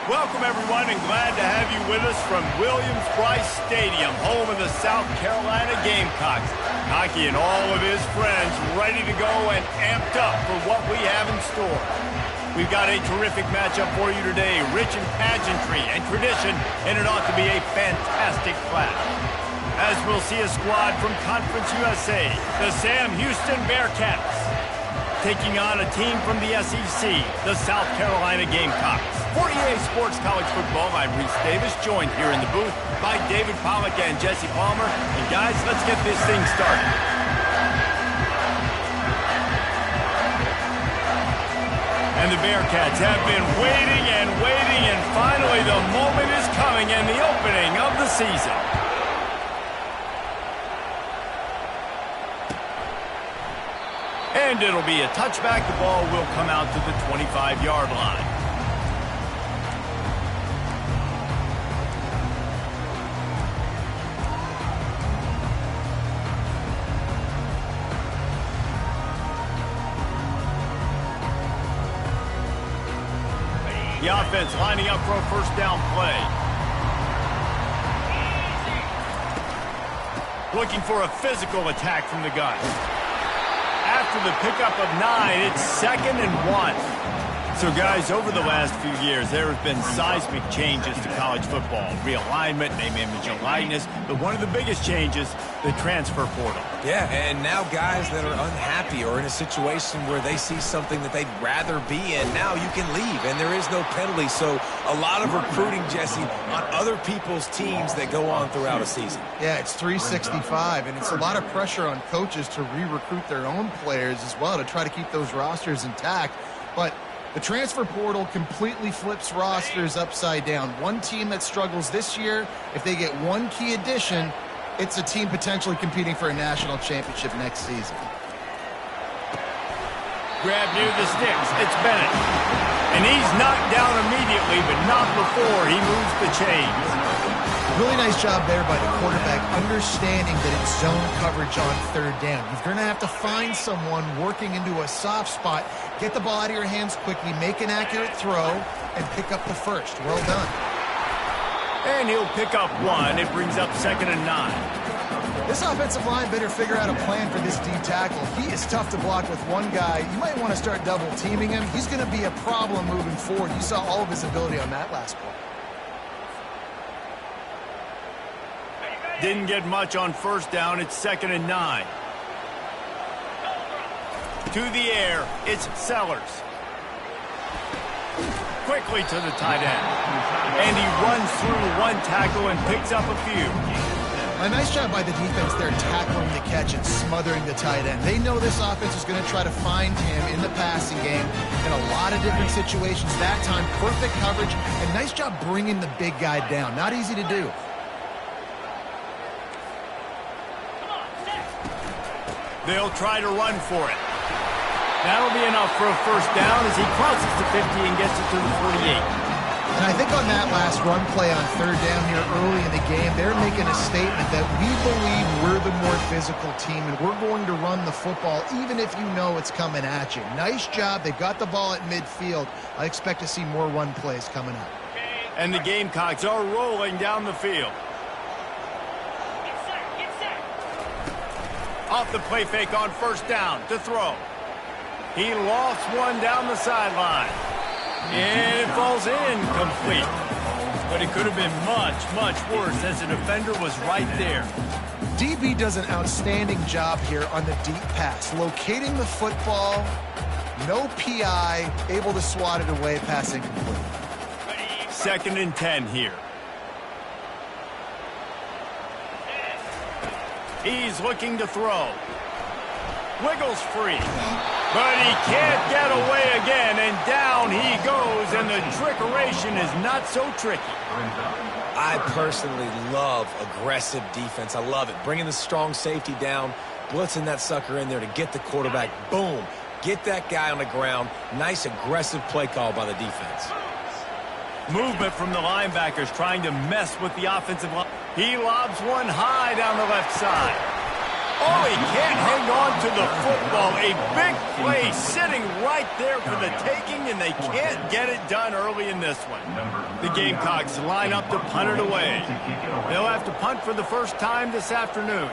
Welcome, everyone, and glad to have you with us from Williams-Brice Stadium, home of the South Carolina Gamecocks. Hockey and all of his friends ready to go and amped up for what we have in store. We've got a terrific matchup for you today, rich in pageantry and tradition, and it ought to be a fantastic clash. As we'll see a squad from Conference USA, the Sam Houston Bearcats, taking on a team from the SEC, the South Carolina Gamecocks. For EA Sports College Football, I'm Reese Davis, joined here in the booth by David Pollack and Jesse Palmer. And guys, let's get this thing started. And the Bearcats have been waiting, and finally the moment is coming and the opening of the season. And it'll be a touchback. The ball will come out to the 25-yard line. The offense lining up for a first down play. Looking for a physical attack from the gun. After the pickup of 9, it's 2nd and 1. So, guys, over the last few years, there have been seismic changes to college football. Realignment, name, image, and likeness. But one of the biggest changes, the transfer portal. Yeah, and now guys that are unhappy or in a situation where they see something that they'd rather be in, now you can leave, and there is no penalty. So a lot of recruiting, Jesse, on other people's teams that go on throughout a season. Yeah, it's 365, and it's a lot of pressure on coaches to re-recruit their own players as well to try to keep those rosters intact. But the transfer portal completely flips rosters upside down. One team that struggles this year, if they get one key addition, it's a team potentially competing for a national championship next season. Grab near the sticks. It's Bennett. And he's knocked down immediately, but not before he moves the chains. Really nice job there by the quarterback, understanding that it's zone coverage on third down. You're going to have to find someone working into a soft spot, get the ball out of your hands quickly, make an accurate throw, and pick up the first. Well done. And he'll pick up 1. It brings up 2nd and 9. This offensive line better figure out a plan for this D tackle. He is tough to block with one guy. You might want to start double teaming him. He's going to be a problem moving forward. You saw all of his ability on that last play. Didn't get much on first down. It's 2nd and 9. To the air, it's Sellers. Quickly to the tight end. And he runs through one tackle and picks up a few. A nice job by the defense there, tackling the catch and smothering the tight end. They know this offense is going to try to find him in the passing game in a lot of different situations. That time, perfect coverage, and nice job bringing the big guy down. Not easy to do. They'll try to run for it. That'll be enough for a first down as he crosses the 50 and gets it to the 48. And I think on that last run play on third down here early in the game, they're making a statement that we believe we're the more physical team and we're going to run the football even if you know it's coming at you. Nice job. They got the ball at midfield. I expect to see more run plays coming up. And the Gamecocks are rolling down the field. Off the play fake on first down to throw. He lost one down the sideline. And it falls incomplete. But it could have been much, much worse as the defender was right there. DB does an outstanding job here on the deep pass. Locating the football, no PI, able to swat it away, pass incomplete. 2nd and 10 here. He's looking to throw. Wiggles free. But he can't get away again, and down he goes, and the trickeration is not so tricky. I personally love aggressive defense. I love it. Bringing the strong safety down, blitzing that sucker in there to get the quarterback. Boom. Get that guy on the ground. Nice aggressive play call by the defense. Movement from the linebackers trying to mess with the offensive line. He lobs one high down the left side. Oh, he can't hang on to the football. A big play sitting right there for the taking, and they can't get it done early in this one. The Gamecocks line up to punt it away. They'll have to punt for the first time this afternoon.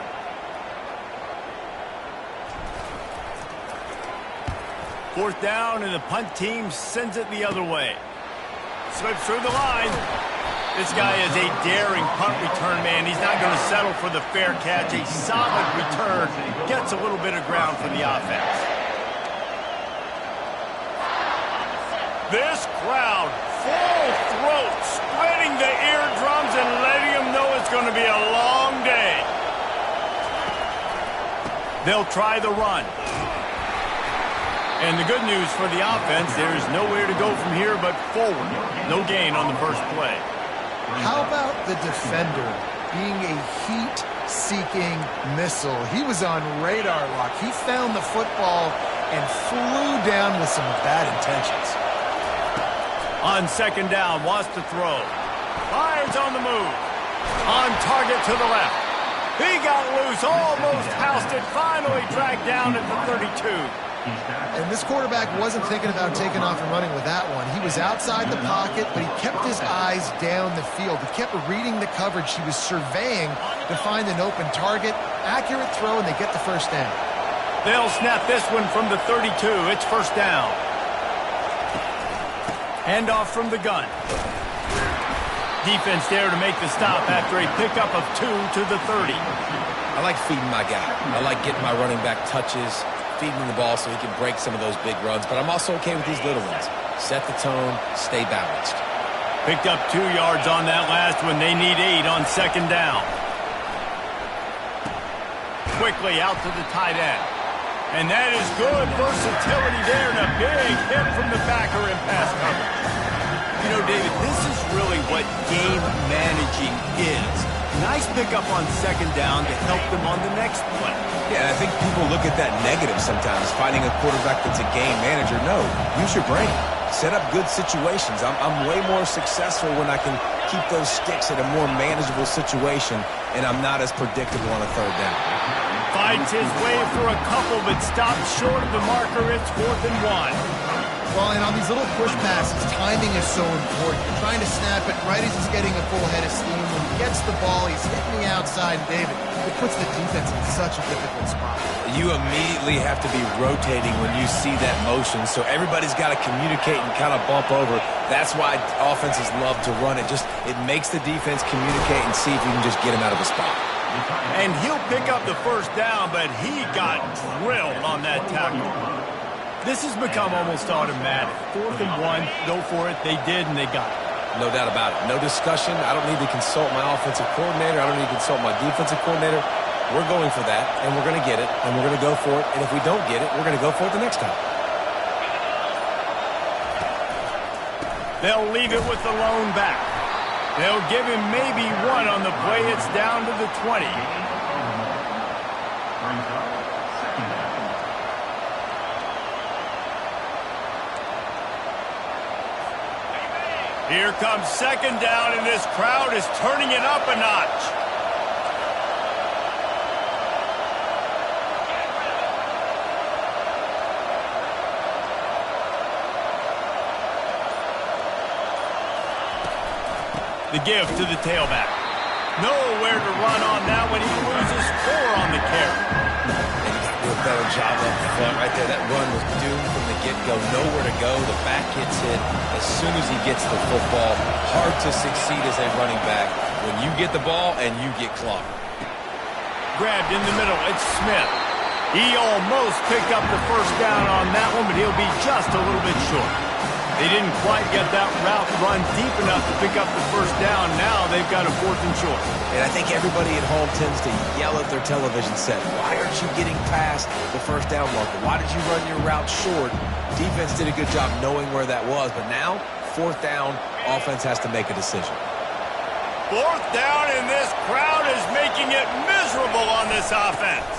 Fourth down, and the punt team sends it the other way. Slips through the line. This guy is a daring punt return man. He's not going to settle for the fair catch. A solid return. Gets a little bit of ground for the offense. This crowd, full throat, splitting the eardrums and letting them know it's going to be a long day. They'll try the run. And the good news for the offense, there's nowhere to go from here but forward. No gain on the first play. How about the defender being a heat-seeking missile? He was on radar lock. He found the football and flew down with some bad intentions. On second down, wants to throw. Fires on the move. On target to the left. He got loose, almost housed it, finally dragged down at the 32. And this quarterback wasn't thinking about taking off and running with that one. He was outside the pocket, but he kept his eyes down the field. He kept reading the coverage. He was surveying to find an open target. Accurate throw, and they get the first down. They'll snap this one from the 32. It's first down. Handoff from the gun. Defense there to make the stop after a pickup of 2 to the 30. I like feeding my guy. I like getting my running back touches, feeding him the ball so he can break some of those big runs, but I'm also okay with these little ones. Set the tone, stay balanced. Picked up 2 yards on that last one. They need 8 on second down. Quickly out to the tight end. And that is good versatility there and a big hit from the backer in pass coverage. You know, David, this is really what game managing is. Nice pickup on second down to help them on the next play. Yeah, and I think people look at that negative sometimes, finding a quarterback that's a game manager. No, use your brain. Set up good situations. I'm way more successful when I can keep those sticks at a more manageable situation, and I'm not as predictable on a third down. Fights his way for a couple, but stops short of the marker. It's 4th and 1. Well, and on these little push passes, timing is so important. You're trying to snap it right as he's getting a full head of steam. When he gets the ball, he's hitting the outside. David, it puts the defense in such a difficult spot. You immediately have to be rotating when you see that motion, so everybody's got to communicate and kind of bump over. That's why offenses love to run it. It makes the defense communicate and see if you can just get him out of a spot. And he'll pick up the first down, but he got drilled on that tackle. This has become almost automatic. 4th and 1, go for it. They did, and they got it. No doubt about it. No discussion. I don't need to consult my offensive coordinator. I don't need to consult my defensive coordinator. We're going for that, and we're going to get it, and we're going to go for it. And if we don't get it, we're going to go for it the next time. They'll leave it with the lone back. They'll give him maybe 1 on the play. It's down to the 20. Here comes second down, and this crowd is turning it up a notch. The give to the tailback. Nowhere to run on that when he loses 4 on the carry. And you got to do a better job up front right there. That run was doomed from the get-go. Nowhere to go. The back gets hit as soon as he gets the football. Hard to succeed as a running back when you get the ball and you get clocked. Grabbed in the middle. It's Smith. He almost picked up the first down on that one, but he'll be just a little bit short. They didn't quite get that route run deep enough to pick up the first down. Now they've got a 4th and short. And I think everybody at home tends to yell at their television set, why aren't you getting past the first down marker? Why did you run your route short? Defense did a good job knowing where that was, but now, 4th down, offense has to make a decision. 4th down, and this crowd is making it miserable on this offense.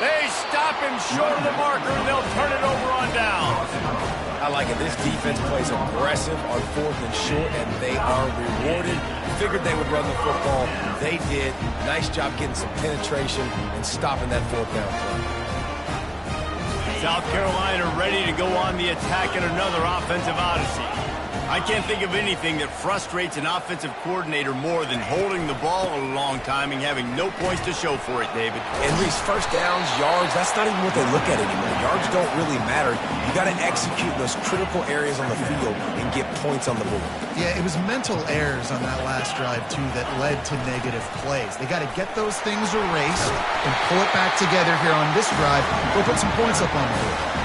They stop him short of the marker, and they'll turn it over on down. I like it. This defense plays aggressive on 4th and short, and they are rewarded. Figured they would run the football. They did. Nice job getting some penetration and stopping that 4th down play. South Carolina ready to go on the attack in another offensive odyssey. I can't think of anything that frustrates an offensive coordinator more than holding the ball a long time and having no points to show for it, David. And these first downs, yards, that's not even what they look at anymore. Yards don't really matter. You got to execute those critical areas on the field and get points on the board. Yeah, it was mental errors on that last drive, too, that led to negative plays. They got to get those things erased and pull it back together here on this drive. We'll put some points up on the board.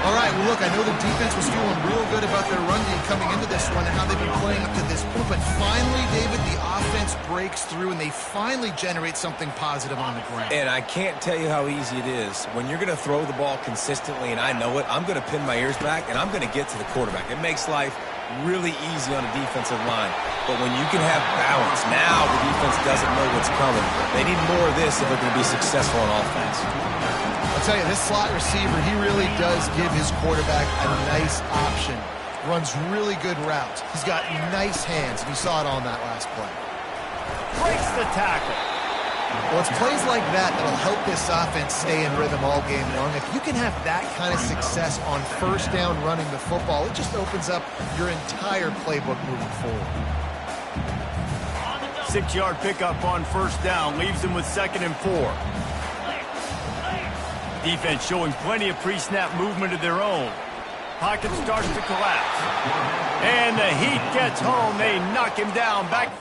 All right, well, look, I know the defense was feeling real good about their run game coming into this one and how they've been playing up to this point. But finally, David, the offense breaks through and they finally generate something positive on the ground. And I can't tell you how easy it is. When you're going to throw the ball consistently, and I know it, I'm going to pin my ears back and I'm going to get to the quarterback. It makes life really easy on a defensive line. But when you can have balance, now the defense doesn't know what's coming. They need more of this if they're going to be successful on offense. I'll tell you, this slot receiver, he really does give his quarterback a nice option. Runs really good routes. He's got nice hands, and you saw it on that last play. Breaks the tackle. Well, it's plays like that that'll help this offense stay in rhythm all game long. If you can have that kind of success on first down running the football, it just opens up your entire playbook moving forward. 6-yard pickup on first down leaves them with 2nd and 4. Defense showing plenty of pre-snap movement of their own. Pocket starts to collapse. And the heat gets home. They knock him down. Back.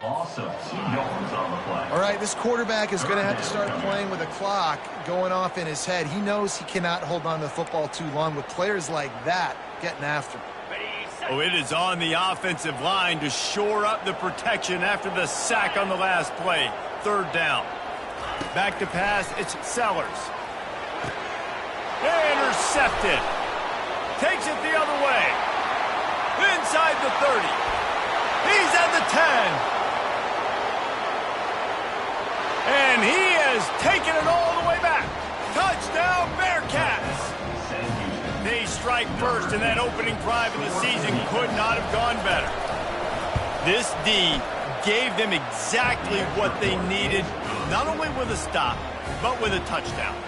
Awesome. 2 yards on the play. All right, this quarterback is going to have to start playing with a clock going off in his head. He knows he cannot hold on to the football too long with players like that getting after him. Oh, it is on the offensive line to shore up the protection after the sack on the last play. 3rd down. Back to pass, it's Sellers. Intercepted. Takes it the other way. Inside the 30. He's at the 10. And he has taken it all the way back. Touchdown, Bearcats. They strike first, and that opening drive of the season could not have gone better. This D gave them exactly what they needed, not only with a stop, but with a touchdown.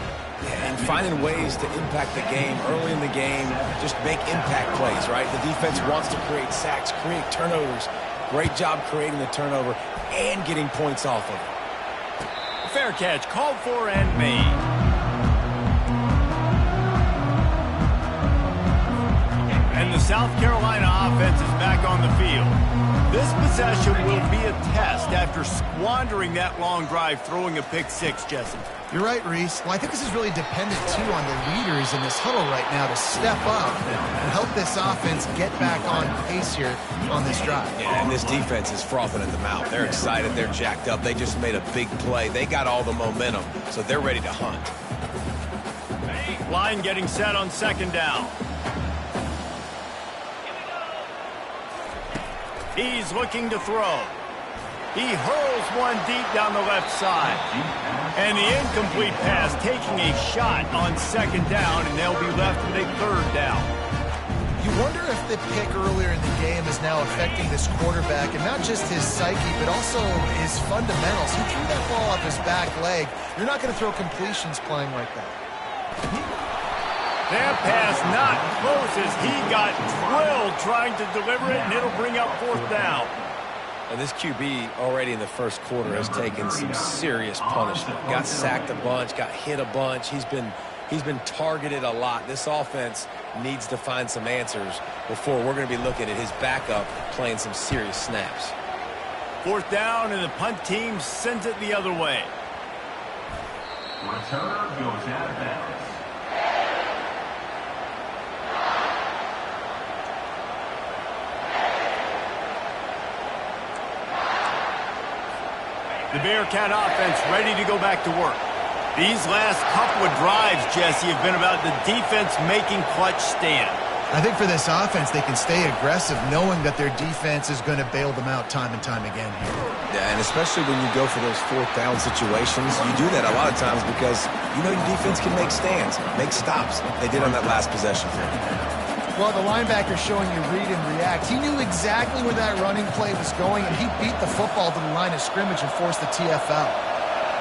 And finding ways to impact the game early in the game, just make impact plays, right? The defense wants to create sacks, create turnovers. Great job creating the turnover and getting points off of it. Fair catch called for and made. And the South Carolina offense is back on the field. This possession will be a test after squandering that long drive throwing a pick six, Jesse. You're right, Reese. Well, I think this is really dependent, too, on the leaders in this huddle right now to step up and help this offense get back on pace here on this drive. Yeah, and this defense is frothing at the mouth. They're excited. They're jacked up. They just made a big play. They got all the momentum, so they're ready to hunt. Line getting set on second down. He's looking to throw. He hurls one deep down the left side. And the incomplete pass taking a shot on second down, and they'll be left with a third down. You wonder if the pick earlier in the game is now affecting this quarterback, and not just his psyche, but also his fundamentals. He threw that ball off his back leg. You're not going to throw completions playing like that. That pass not close as he got drilled trying to deliver it, and it'll bring up fourth down. And this QB already in the first quarter has taken some serious punishment. Got sacked a bunch, got hit a bunch. He's been targeted a lot. This offense needs to find some answers before we're going to be looking at his backup playing some serious snaps. Fourth down, and the punt team sends it the other way. Returner goes out of bounds. The Bearcat offense ready to go back to work. These last couple of drives, Jesse, have been about the defense making clutch stand. I think for this offense, they can stay aggressive knowing that their defense is going to bail them out time and time again here. Yeah, and especially when you go for those fourth down situations, you do that a lot of times because you know your defense can make stands, make stops. They did on that last possession. Well, the linebacker showing you read and react. He knew exactly where that running play was going, and he beat the football to the line of scrimmage and forced the TFL.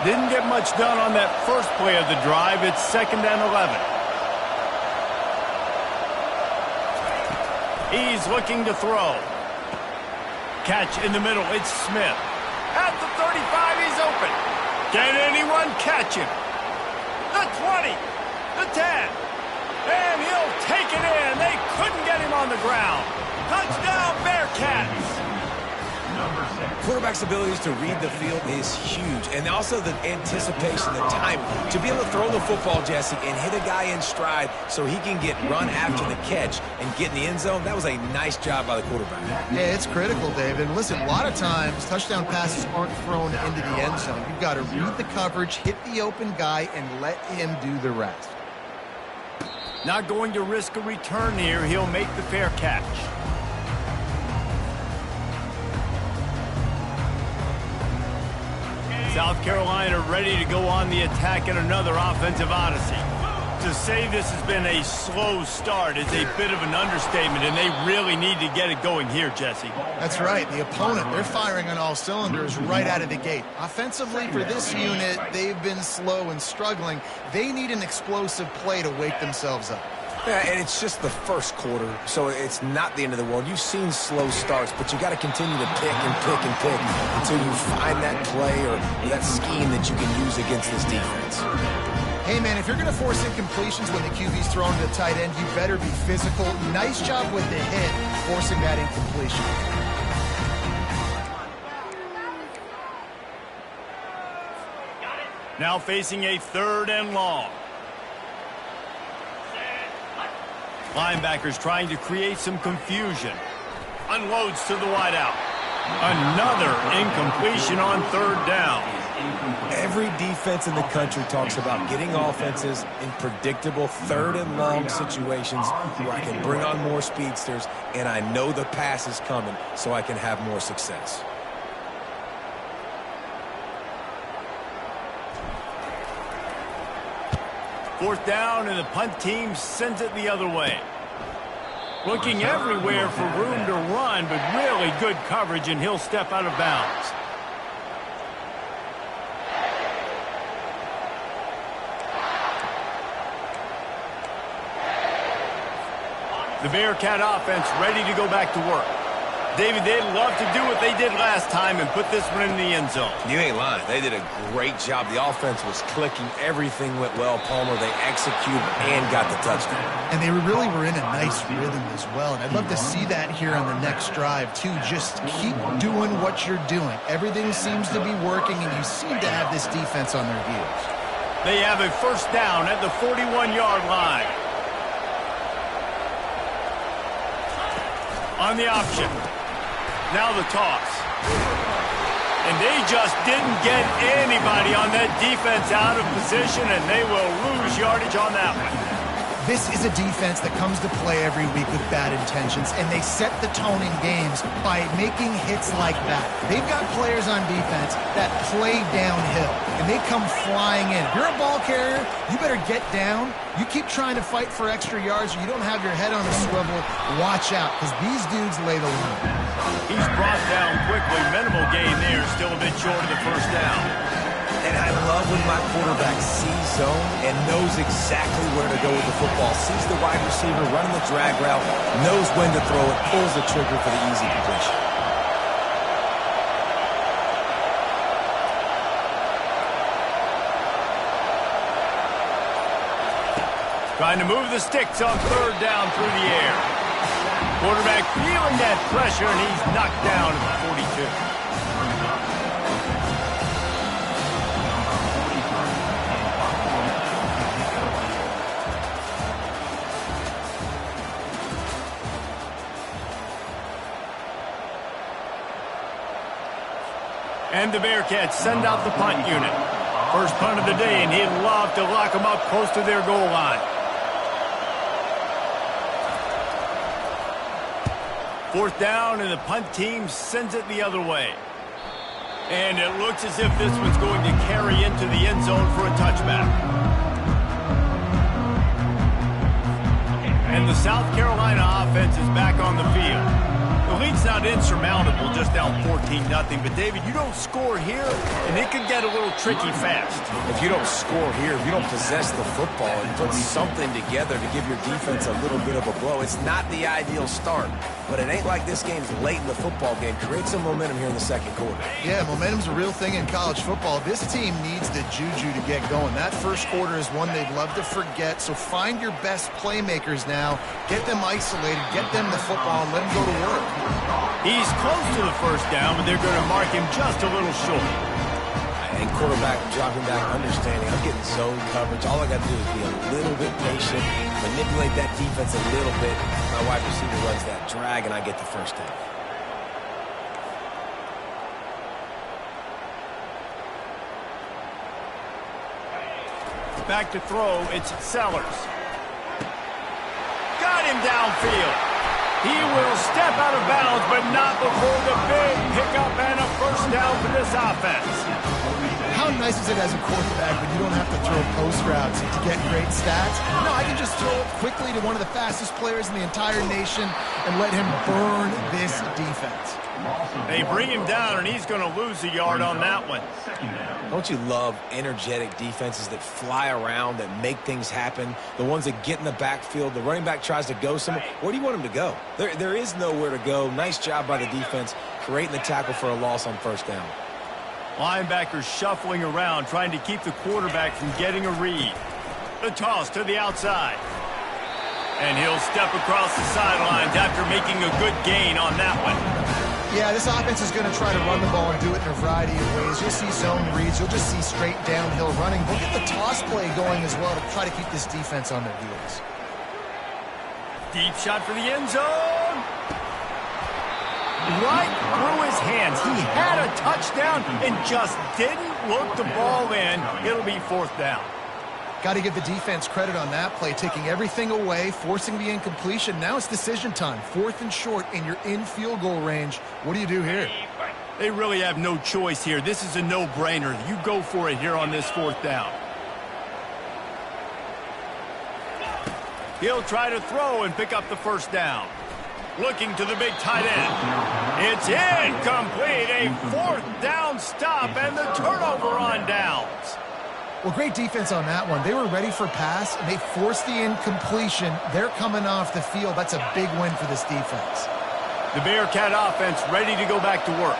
Didn't get much done on that first play of the drive. It's second and 11. He's looking to throw. Catch in the middle. It's Smith. At the 35, he's open. Can anyone catch him? The 20, the 10. And he'll take it in. They couldn't get him on the ground. Touchdown, Bearcats. Quarterback's abilities to read the field is huge. And also the anticipation, the time. To be able to throw the football, Jesse, and hit a guy in stride so he can get run after the catch and get in the end zone, that was a nice job by the quarterback. Yeah, it's critical, David. And listen, a lot of times, touchdown passes aren't thrown into the end zone. You've got to read the coverage, hit the open guy, and let him do the rest. Not going to risk a return here. He'll make the fair catch. South Carolina ready to go on the attack in another offensive odyssey. To say this has been a slow start is a bit of an understatement, and they really need to get it going here, Jesse. That's right. The opponent, they're firing on all cylinders right out of the gate. Offensively, for this unit, they've been slow and struggling. They need an explosive play to wake themselves up. Yeah, and it's just the first quarter, so it's not the end of the world. You've seen slow starts, but you got to continue to pick and pick and pick until you find that play or that scheme that you can use against this defense. Hey, man, if you're going to force incompletions when the QB's thrown to the tight end, you better be physical. Nice job with the hit, forcing that incompletion. Now facing a third and long. Linebackers trying to create some confusion. Unloads to the wideout. Another incompletion on third down. Every defense in the country talks about getting offenses in predictable third and long situations where I can bring on more speedsters and I know the pass is coming so I can have more success. Fourth down, and the punt team sends it the other way. Looking everywhere for room to run, but really good coverage, and he'll step out of bounds. The Bearcat offense ready to go back to work. David, they'd love to do what they did last time and put this one in the end zone. You ain't lying. They did a great job. The offense was clicking. Everything went well, Palmer. They executed and got the touchdown. And they really were in a nice rhythm as well. And I'd love to see that here on the next drive, too. Just keep doing what you're doing. Everything seems to be working, and you seem to have this defense on their heels. They have a first down at the 41-yard line. On the option. Now the toss. And they just didn't get anybody on that defense out of position, and they will lose yardage on that one. This is a defense that comes to play every week with bad intentions, and they set the tone in games by making hits like that. They've got players on defense that play downhill, and they come flying in. If you're a ball carrier, you better get down. You keep trying to fight for extra yards, or you don't have your head on a swivel. Watch out, because these dudes lay the line. He's brought down quickly. Minimal gain there, still a bit short of the first down. And I love when my quarterback sees zone and knows exactly where to go with the football. Sees the wide receiver running the drag route, knows when to throw it, pulls the trigger for the easy completion. Trying to move the sticks on third down through the air. Quarterback feeling that pressure, and he's knocked down at the 42. And the Bearcats send out the punt unit. First punt of the day, and he'd love to lock them up close to their goal line. Fourth down, and the punt team sends it the other way. And it looks as if this one's going to carry into the end zone for a touchback. And the South Carolina offense is back on the field. The lead's not insurmountable, just down 14-0. But, David, you don't score here, and it could get a little tricky fast. If you don't score here, if you don't possess the football and put something together to give your defense a little bit of a blow, it's not the ideal start. But it ain't like this game's late in the football game. Create some momentum here in the second quarter. Yeah, momentum's a real thing in college football. This team needs the juju to get going. That first quarter is one they'd love to forget. So find your best playmakers now. Get them isolated. Get them the football and let them go to work. He's close to the first down, but they're going to mark him just a little short. And quarterback dropping back, understanding I'm getting zone coverage. All I got to do is be a little bit patient, manipulate that defense a little bit. My wide receiver runs that drag, and I get the first down. Back to throw, it's Sellers. Got him downfield. He will step out of bounds, but not before the big pickup and a first down for this offense. How nice is it as a quarterback when you don't have to throw post routes to get great stats? No, I can just throw it quickly to one of the fastest players in the entire nation and let him burn this defense. They bring him down, and he's going to lose a yard on that one. Don't you love energetic defenses that fly around, that make things happen? The ones that get in the backfield, the running back tries to go somewhere. Where do you want him to go? There is nowhere to go. Nice job by the defense, creating the tackle for a loss on first down. Linebackers shuffling around, trying to keep the quarterback from getting a read. The toss to the outside. And he'll step across the sidelines after making a good gain on that one. Yeah, this offense is going to try to run the ball and do it in a variety of ways. You'll see zone reads. You'll just see straight downhill running. We'll get the toss play going as well to try to keep this defense on their heels. Deep shot for the end zone. Right through his hands. He had a touchdown and just didn't look the ball in. It'll be fourth down. Got to give the defense credit on that play, taking everything away, forcing the incompletion. Now it's decision time. Fourth and short, and you're in field goal range. What do you do here? They really have no choice here. This is a no-brainer. You go for it here on this fourth down. He'll try to throw and pick up the first down. Looking to the big tight end. It's incomplete. A fourth down stop and the turnover on downs. Well, great defense on that one. They were ready for pass, and they forced the incompletion. They're coming off the field. That's a big win for this defense. The Bearcat offense ready to go back to work.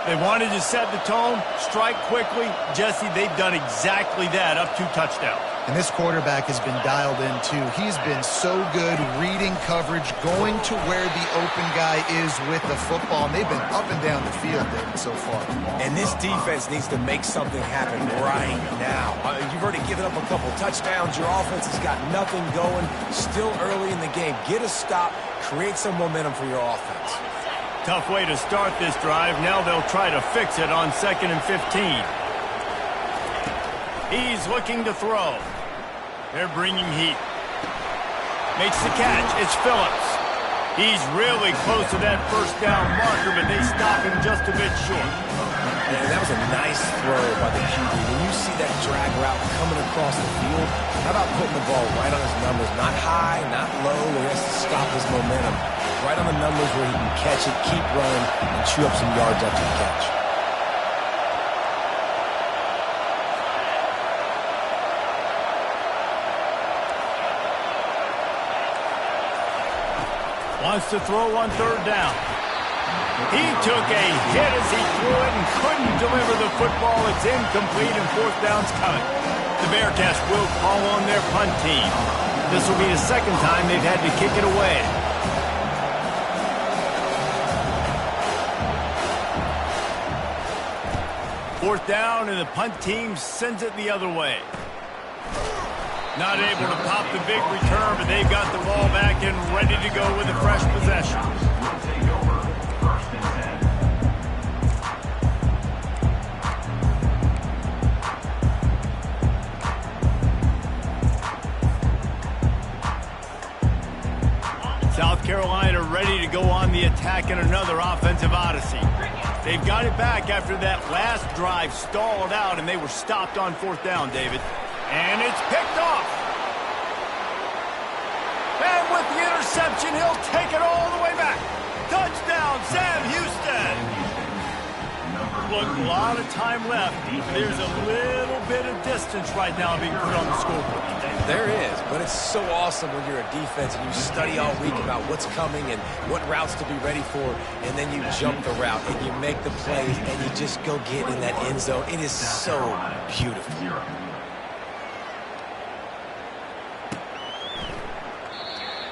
They wanted to set the tone, strike quickly. Jesse, they've done exactly that, up 2 touchdowns. And this quarterback has been dialed in, too. He's been so good reading coverage, going to where the open guy is with the football. And they've been up and down the field, David, so far. And this defense needs to make something happen right now. You've already given up a couple touchdowns. Your offense has got nothing going. Still early in the game. Get a stop. Create some momentum for your offense. Tough way to start this drive. Now they'll try to fix it on 2nd and 15. He's looking to throw. They're bringing heat. Makes the catch. It's Phillips. He's really close to that first down marker, but they stop him just a bit short. And that was a nice throw by the QB. When you see that drag route coming across the field, how about putting the ball right on his numbers? Not high, not low, where he has to stop his momentum. Right on the numbers where he can catch it, keep running, and chew up some yards after the catch. Wants to throw on 3rd down. He took a hit as he threw it and couldn't deliver the football. It's incomplete and 4th down's coming. The Bearcats will call on their punt team. This will be the 2nd time they've had to kick it away. Fourth down, and the punt team sends it the other way. Not able to pop the big return, but they've got the ball back and ready to go with a fresh possession. Will take over 1st and 10. South Carolina ready to go on the attack in another offensive odyssey. They've got it back after that last drive stalled out, and they were stopped on 4th down, David. And it's picked off. And with the interception, he'll take it all the way back. Touchdown, Sam Houston. Look, a lot of time left. There's a little bit of distance right now being put on the scoreboard. There is, but it's so awesome when you're a defense and you study all week about what's coming and what routes to be ready for, and then you jump the route and you make the plays and you just go get in that end zone. It is so beautiful.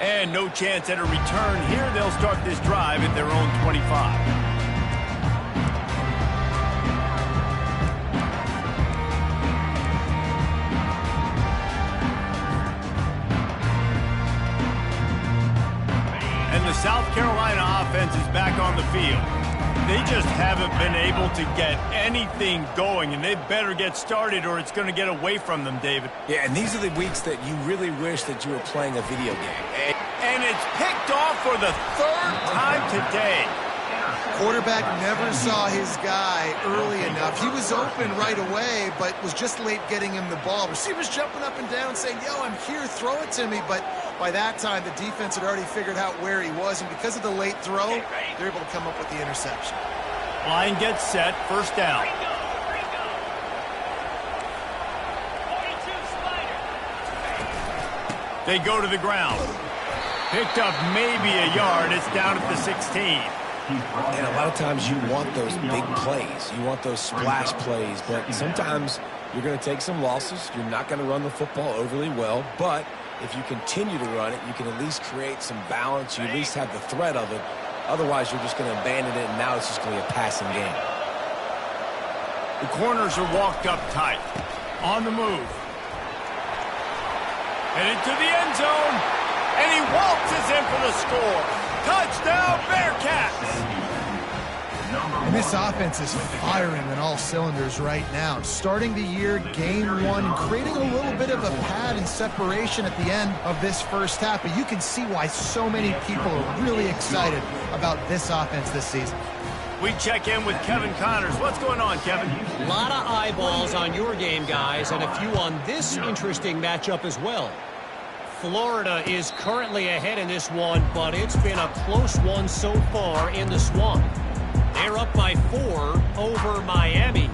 And no chance at a return here. They'll start this drive at their own 25. And the South Carolina offense is back on the field. They just haven't been able to get anything going, and they better get started or it's going to get away from them, David. Yeah, and these are the weeks that you really wish that you were playing a video game. And it's picked off for the 3rd time today. Quarterback never saw his guy early enough. He was open right away, but was just late getting him the ball. Receivers jumping up and down saying, yo, I'm here, throw it to me. But by that time, the defense had already figured out where he was, and because of the late throw, they're able to come up with the interception. Line gets set, 1st down. They go to the ground. Picked up maybe a yard. It's down at the 16. And a lot of times you want those big plays. You want those splash plays. But sometimes you're going to take some losses. You're not going to run the football overly well. But if you continue to run it, you can at least create some balance. You at least have the threat of it. Otherwise, you're just going to abandon it, and now it's just going to be a passing game. The corners are walked up tight. On the move. And into the end zone. And he waltzes in for the score. Touchdown, Bearcats! And this offense is firing on all cylinders right now. Starting the year, game 1, creating a little bit of a pad and separation at the end of this first half. But you can see why so many people are really excited about this offense this season. We check in with Kevin Connors. What's going on, Kevin? A lot of eyeballs on your game, guys, and a few on this interesting matchup as well. Florida is currently ahead in this one, but it's been a close one so far in the Swamp. They're up by 4 over Miami.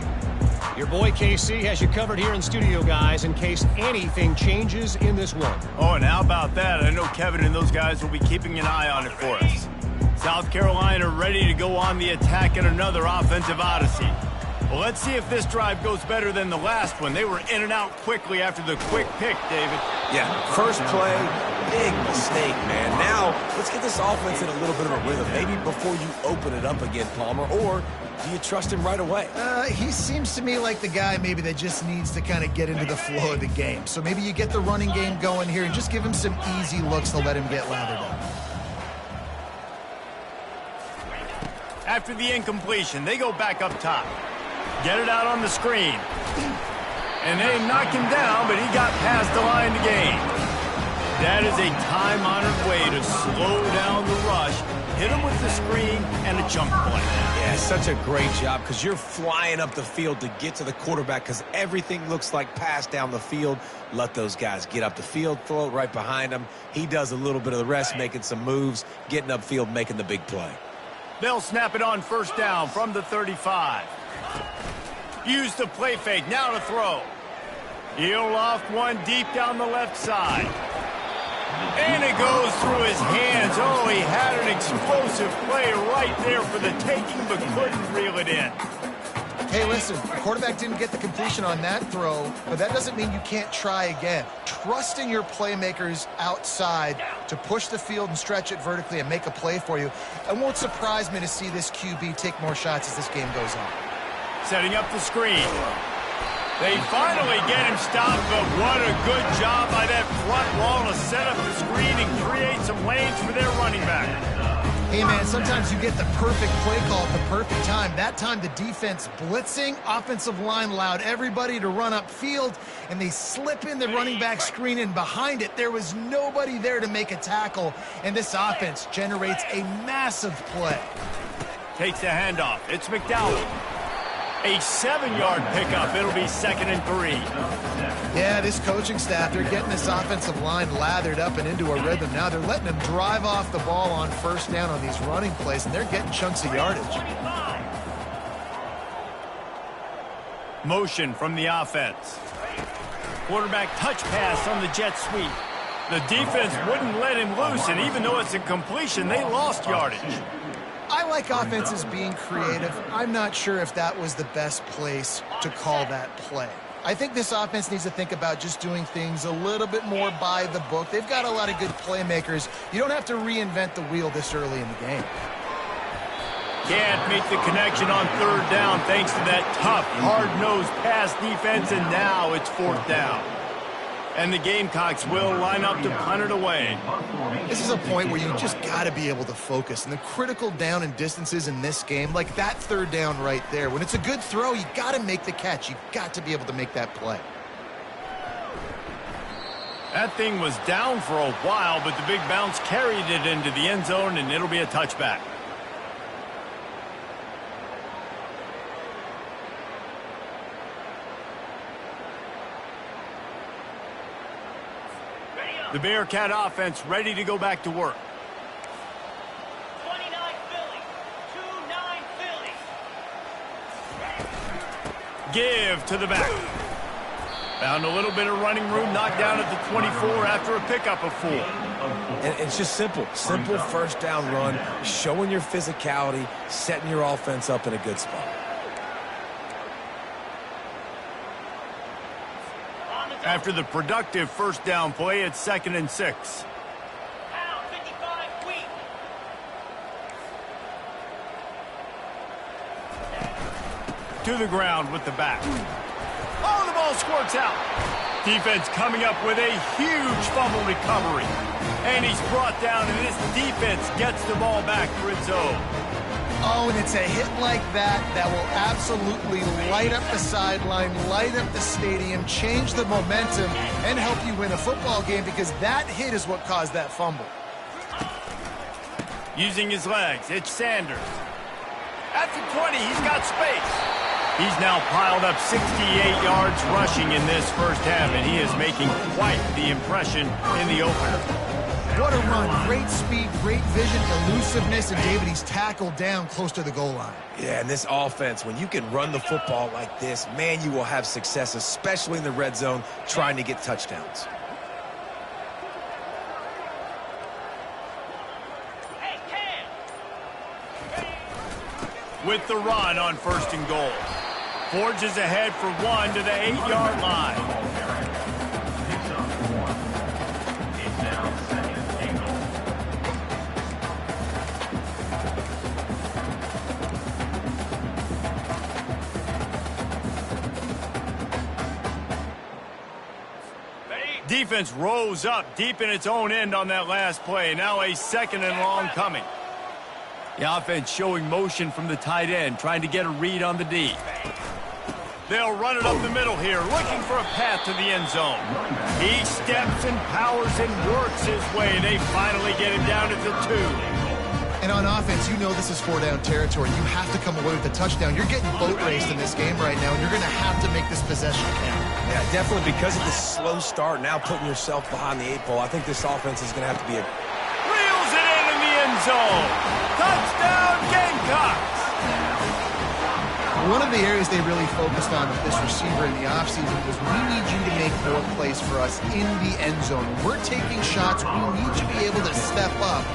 Your boy KC has you covered here in studio, guys, in case anything changes in this one. Oh, and how about that? I know Kevin and those guys will be keeping an eye on it for us. South Carolina ready to go on the attack in another offensive odyssey. Well, let's see if this drive goes better than the last one. They were in and out quickly after the quick pick, David. Yeah, first play, big mistake, man. Now, let's get this offense in a little bit of a rhythm. Maybe before you open it up again, Palmer, or do you trust him right away? He seems to me like the guy maybe that just needs to kind of get into the flow of the game. So maybe you get the running game going here and just give him some easy looks to let him get lathered up. After the incompletion, they go back up top. Get it out on the screen. And they knock him down, but he got past the line to gain. That is a time-honored way to slow down the rush, hit him with the screen, and a jump play. Yeah, such a great job because you're flying up the field to get to the quarterback because everything looks like pass down the field. Let those guys get up the field, throw it right behind him. He does a little bit of the rest, making some moves, getting upfield, making the big play. They'll snap it on first down from the 35. Use the play fake, now to throw. He'll loft one deep down the left side. And it goes through his hands. Oh, he had an explosive play right there for the taking, but couldn't reel it in. Hey, listen, the quarterback didn't get the completion on that throw, but that doesn't mean you can't try again. Trusting your playmakers outside to push the field and stretch it vertically and make a play for you. It won't surprise me to see this QB take more shots as this game goes on. Setting up the screen. They finally get him stopped, but what a good job by that front wall to set up the screen and create some lanes for their running back. Hey, man, sometimes you get the perfect play call at the perfect time. That time, the defense blitzing, offensive line allowed everybody to run upfield, and they slip in the running back screen, and behind it, there was nobody there to make a tackle, and this offense generates a massive play. Takes the handoff. It's McDowell. A 7-yard pickup. It'll be 2nd and 3. Yeah, this coaching staff, they're getting this offensive line lathered up and into a rhythm. Now they're letting them drive off the ball on first down on these running plays, and they're getting chunks of yardage. Motion from the offense. Quarterback touch pass on the jet sweep. The defense wouldn't let him loose, and even though it's a completion, they lost yardage. I like offenses being creative. I'm not sure if that was the best place to call that play. I think this offense needs to think about just doing things a little bit more by the book. They've got a lot of good playmakers. You don't have to reinvent the wheel this early in the game. Can't make the connection on 3rd down thanks to that tough, hard-nosed pass defense, and now it's 4th down. And the Gamecocks will line up to punt it away. This is a point where you just got to be able to focus. And the critical down and distances in this game, like that 3rd down right there, when it's a good throw, you got to make the catch. You got to be able to make that play. That thing was down for a while, but the big bounce carried it into the end zone, and it'll be a touchback. The Bearcat offense ready to go back to work. 29 Philly. 2-9 Philly. Give to the back. Found a little bit of running room, knocked down at the 24 after a pickup of 4. And it's just simple first down run, showing your physicality, setting your offense up in a good spot. After the productive first down play, it's 2nd and 6. Pound 55 weak. To the ground with the back. Oh, the ball squirts out. Defense coming up with a huge fumble recovery. And he's brought down, and this defense gets the ball back for its own. Oh, and it's a hit like that that will absolutely light up the sideline, light up the stadium, change the momentum, and help you win a football game because that hit is what caused that fumble. Using his legs, it's Sanders. At the 20, he's got space. He's now piled up 68 yards rushing in this first half, and he is making quite the impression in the opener. What a run. Great speed, great vision, elusiveness, and David, he's tackled down close to the goal line. Yeah, and this offense, when you can run the football like this, man, you will have success, especially in the red zone, trying to get touchdowns. Hey, Cam. with the run on 1st and goal. Forges ahead for 1 to the 8-yard line. Picks up 1. It's now 2nd and goal. Defense rose up deep in its own end on that last play. Now a 2nd and long coming. The offense showing motion from the tight end, trying to get a read on the D. They'll run it up the middle here, looking for a path to the end zone. He steps and powers and works his way. They finally get him down at the 2. And on offense, you know this is 4-down territory. You have to come away with a touchdown. You're getting boat raced in this game right now, and you're going to have to make this possession count. Yeah, definitely because of this slow start, now putting yourself behind the 8 ball, I think this offense is going to have to be a... Reels it in the end zone. Touchdown, Gamecocks. One of the areas they really focused on with this receiver in the offseason was we need you to make more plays for us in the end zone. When we're taking shots, we need you to be able to step up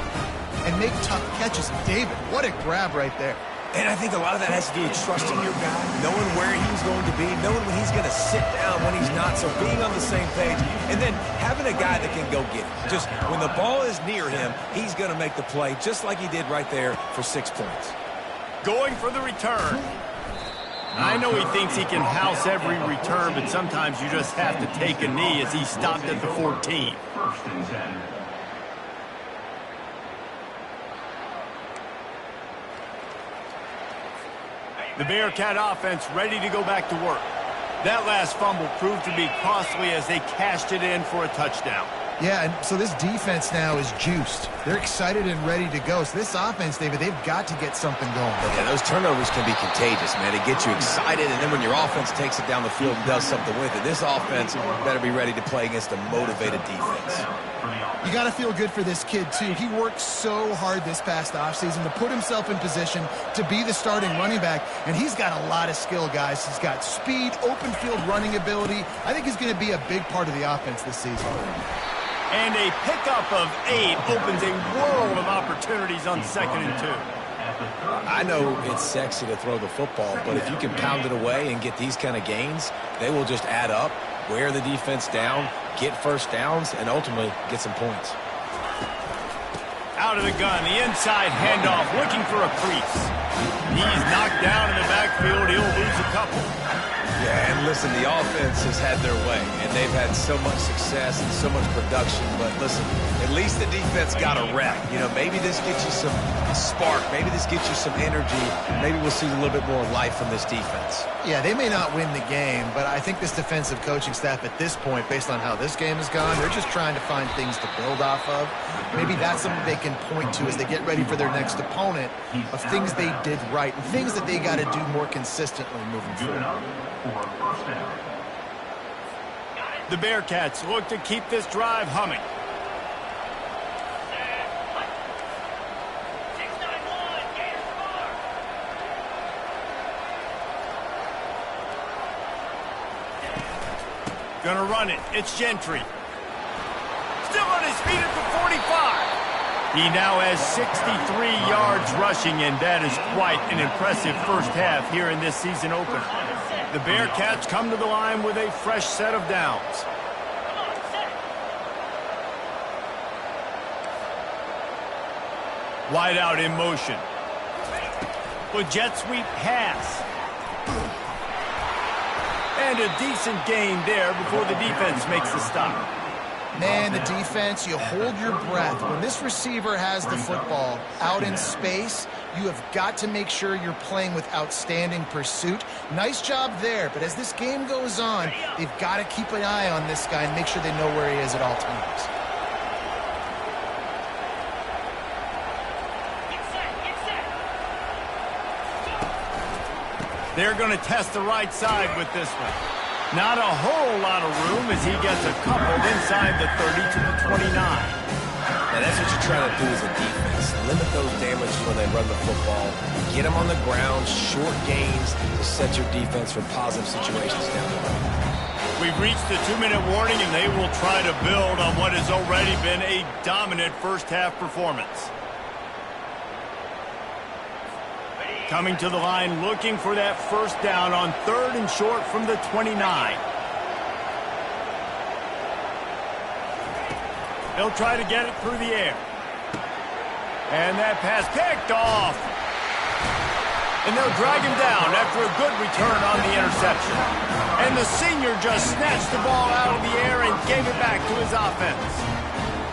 and make tough catches. David, what a grab right there. And I think a lot of that has to do with trusting your guy, knowing where he's going to be, knowing when he's going to sit down, when he's not, so being on the same page, and then having a guy that can go get it. Just when the ball is near him, he's going to make the play, just like he did right there for 6 points. Going for the return. I know he thinks he can house every return, but sometimes you just have to take a knee as he stopped at the 14. 1st and 10. The Bearcat offense ready to go back to work. That last fumble proved to be costly as they cashed it in for a touchdown. Yeah, and so this defense now is juiced. They're excited and ready to go. So this offense, David, they've got to get something going. Yeah, those turnovers can be contagious, man. It gets you excited, and then when your offense takes it down the field and does something with it, this offense better be ready to play against a motivated defense. You got to feel good for this kid, too. He worked so hard this past offseason to put himself in position to be the starting running back, and he's got a lot of skill, guys. He's got speed, open field running ability. I think he's going to be a big part of the offense this season. And a pickup of 8 opens a world of opportunities on 2nd and 2. I know it's sexy to throw the football, but if you can pound it away and get these kind of gains, they will just add up, wear the defense down, get first downs, and ultimately get some points. Out of the gun, the inside handoff, looking for a crease. He's knocked down in the backfield. He'll lose a couple. Yeah, and listen, the offense has had their way, and they've had so much success and so much production, but listen, at least the defense got a rep. You know, maybe this gets you some spark, maybe this gets you some energy, maybe we'll see a little bit more life from this defense. Yeah, they may not win the game, but I think this defensive coaching staff at this point, based on how this game has gone, they're just trying to find things to build off of. Maybe that's something they can point to as they get ready for their next opponent of things they did right and things that they got to do more consistently moving forward. The Bearcats look to keep this drive humming. 6-9-1, Gator score. Gonna run it. It's Gentry. Still on his feet at the 45. He now has 63 yards rushing, and that is quite an impressive first half here in this season opener. The Bearcats come to the line with a fresh set of downs. Come on, set. Wide out in motion. With jet sweep pass. And a decent gain there before the defense makes the stop. Man, the defense, you hold your breath. When this receiver has the football out in space, you have got to make sure you're playing with outstanding pursuit. Nice job there, but as this game goes on, they've got to keep an eye on this guy and make sure they know where he is at all times. Get set, get set. They're going to test the right side with this one. Not a whole lot of room as he gets a couple inside the 30 to the 29. Now that's what you're trying to do as a defense. Limit those damages when they run the football. Get them on the ground, short gains to set your defense for positive situations down the road. We've reached the 2-minute warning, and they will try to build on what has already been a dominant first-half performance. coming to the line looking for that first down on 3rd and short from the 29. They'll try to get it through the air. And that pass picked off. And they'll drag him down after a good return on the interception. And the senior just snatched the ball out of the air and gave it back to his offense.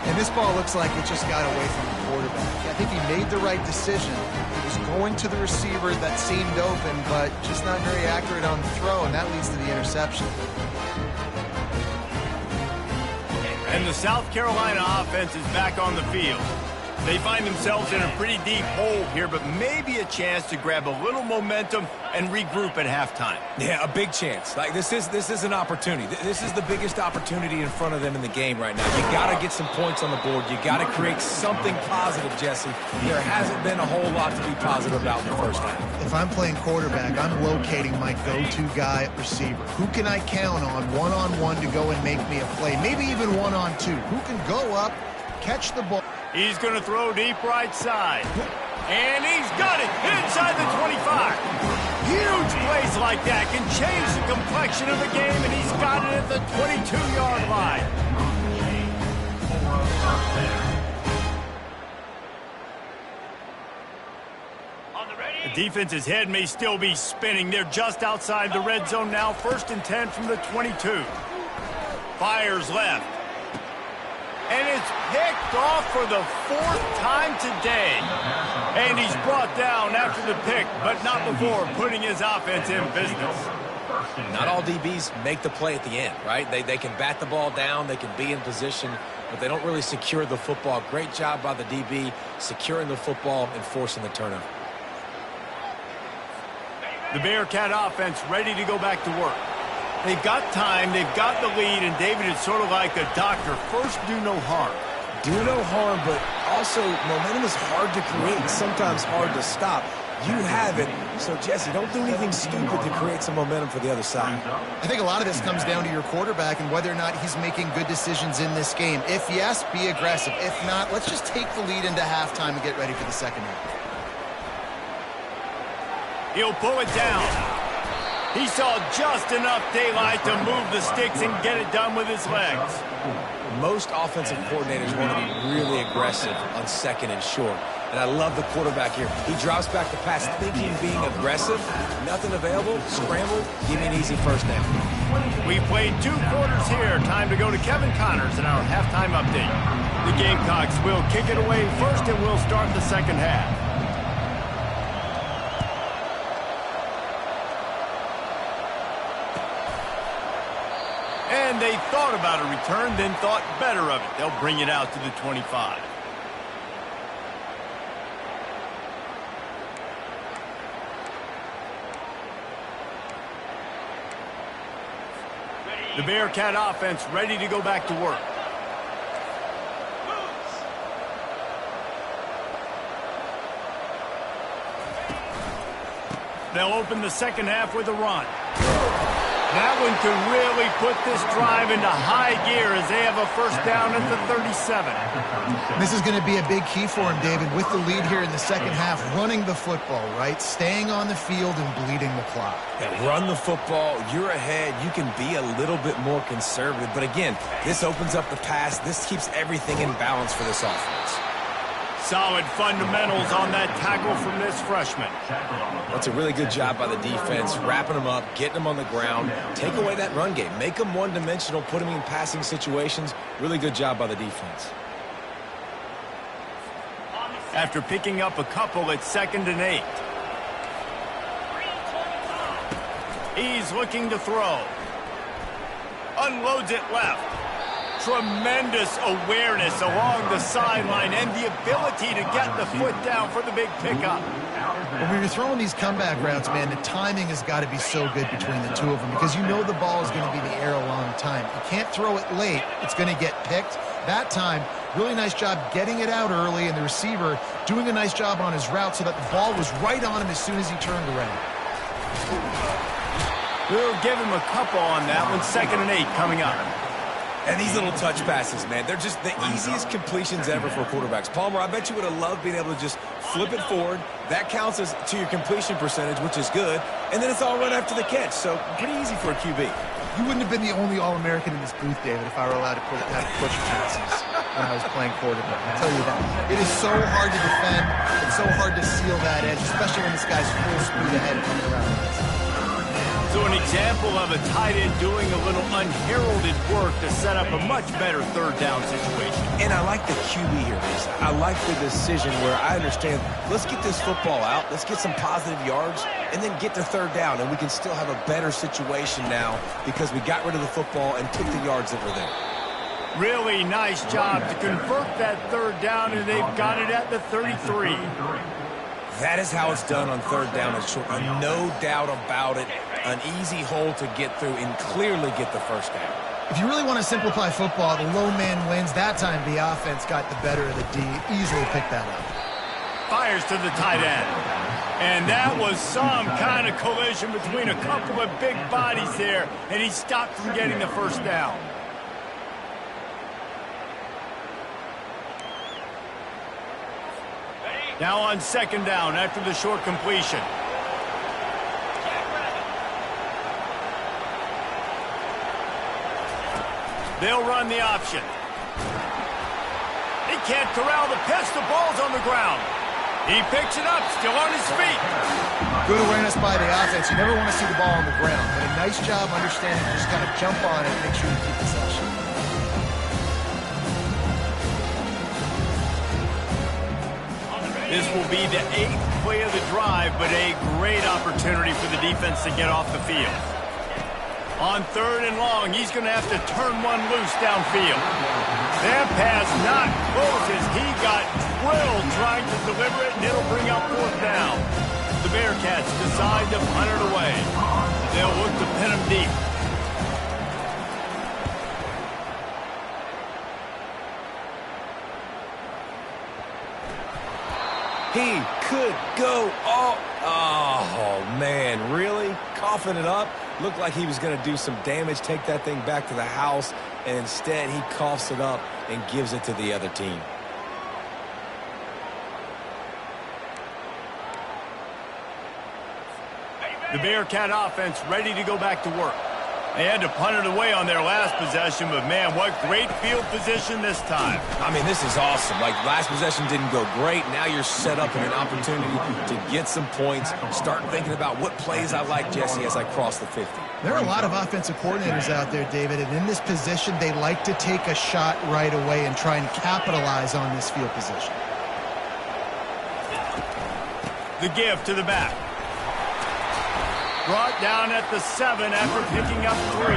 And this ball looks like it just got away from the quarterback. I think he made the right decision. He was going to the receiver that seemed open, but just not very accurate on the throw, and that leads to the interception. And the South Carolina offense is back on the field. They find themselves in a pretty deep hole here, but maybe a chance to grab a little momentum and regroup at halftime. Yeah, a big chance. Like this is an opportunity. This is the biggest opportunity in front of them in the game right now. You got to get some points on the board. You got to create something positive, Jesse. There hasn't been a whole lot to be positive about in the first half. If I'm playing quarterback, I'm locating my go-to guy at receiver. Who can I count on one-on-one to go and make me a play? Maybe even one-on-two. Who can go up, catch the ball? He's going to throw deep right side. And he's got it inside the 25. Huge plays like that can change the complexion of the game, and he's got it at the 22-yard line. The defense's head may still be spinning. They're just outside the red zone now. 1st and 10 from the 22. Fires left. And it's picked off for the 4th time today. And he's brought down after the pick, but not before putting his offense in business. Not all DBs make the play at the end, right? They can bat the ball down, they can be in position, but they don't really secure the football. Great job by the DB securing the football and forcing the turnover. The Bearcat offense ready to go back to work. They've got time, they've got the lead, and David, it's sort of like a doctor. First, do no harm. Do no harm, but also momentum is hard to create, sometimes hard to stop. You have it, so Jesse, don't do anything stupid to create some momentum for the other side. I think a lot of this comes down to your quarterback and whether or not he's making good decisions in this game. If yes, be aggressive. If not, let's just take the lead into halftime and get ready for the second half. He'll pull it down. He saw just enough daylight to move the sticks and get it done with his legs. Most offensive coordinators want to be really aggressive on 2nd and short. And I love the quarterback here. He drops back the pass thinking being aggressive. Nothing available, scramble, give me an easy first down. We played 2 quarters here. Time to go to Kevin Connors in our halftime update. The Gamecocks will kick it away first and we'll start the second half. And they thought about a return, then thought better of it. They'll bring it out to the 25. The Bearcat offense ready to go back to work. They'll open the second half with a run. That one can really put this drive into high gear as they have a first down at the 37. This is going to be a big key for him, David, with the lead here in the second half, running the football, right? Staying on the field and bleeding the clock. Yeah, run the football, you're ahead, you can be a little bit more conservative. But again, this opens up the pass. This keeps everything in balance for this offense. Solid fundamentals on that tackle from this freshman. That's a really good job by the defense, wrapping them up, getting them on the ground. Take away that run game. Make them one-dimensional, put them in passing situations. Really good job by the defense. After picking up a couple at 2nd and 8. He's looking to throw. Unloads it left. Tremendous awareness along the sideline and the ability to get the foot down for the big pickup. When you're throwing these comeback routes, man, the timing has got to be so good between the two of them because you know the ball is going to be in the air a long time. You can't throw it late. It's going to get picked. That time, really nice job getting it out early, and the receiver doing a nice job on his route so that the ball was right on him as soon as he turned around. We'll give him a couple on that one. 2nd and 8 coming up. And these little touch passes, man, they're just the easiest completions ever for quarterbacks. Palmer, I bet you would have loved being able to just flip it forward. That counts as to your completion percentage, which is good. And then it's all right after the catch, so pretty easy for a QB. You wouldn't have been the only All-American in this booth, David, if I were allowed to have push passes when I was playing quarterback. I'll tell you that. It is so hard to defend. It's so hard to seal that edge, especially when this guy's full speed ahead coming around the outside. So an example of a tight end doing a little unheralded work to set up a much better third down situation. And I like the QB here, Lisa. I like the decision where I understand, let's get this football out, let's get some positive yards, and then get to third down, and we can still have a better situation now because we got rid of the football and took the yards that were there. Really nice job to convert that third down, and they've got it at the 33. That is how it's done on third down and short. No doubt about it. An easy hole to get through and clearly get the first down. If you really want to simplify football, the low man wins. That time the offense got the better of the D. Easily picked that up. Fires to the tight end. And that was some kind of collision between a couple of big bodies there, and he stopped from getting the first down. Now on second down after the short completion. They'll run the option. He can't corral the pitch. The ball's on the ground. He picks it up, still on his feet. Good awareness by the offense. You never want to see the ball on the ground. But a nice job understanding you just got to jump on it and make sure you keep possession. This will be the 8th play of the drive, but a great opportunity for the defense to get off the field. On third and long, he's going to have to turn one loose downfield. That pass not close as he got drilled trying to deliver it, and it'll bring up fourth down. The Bearcats decide to punt it away. They'll look to pin him deep. He could go all... Oh, man, really? Coughing it up? Looked like he was going to do some damage, take that thing back to the house, and instead he coughs it up and gives it to the other team. The Bearcat offense ready to go back to work. They had to punt it away on their last possession, but man, what great field position this time. I mean, this is awesome. Like, last possession didn't go great. Now you're set up in an opportunity to get some points. Start thinking about what plays I like, Jesse, as I cross the 50. There are a lot of offensive coordinators out there, David, and in this position, they like to take a shot right away and try and capitalize on this field position. The give to the back. Brought down at the 7 after picking up 3.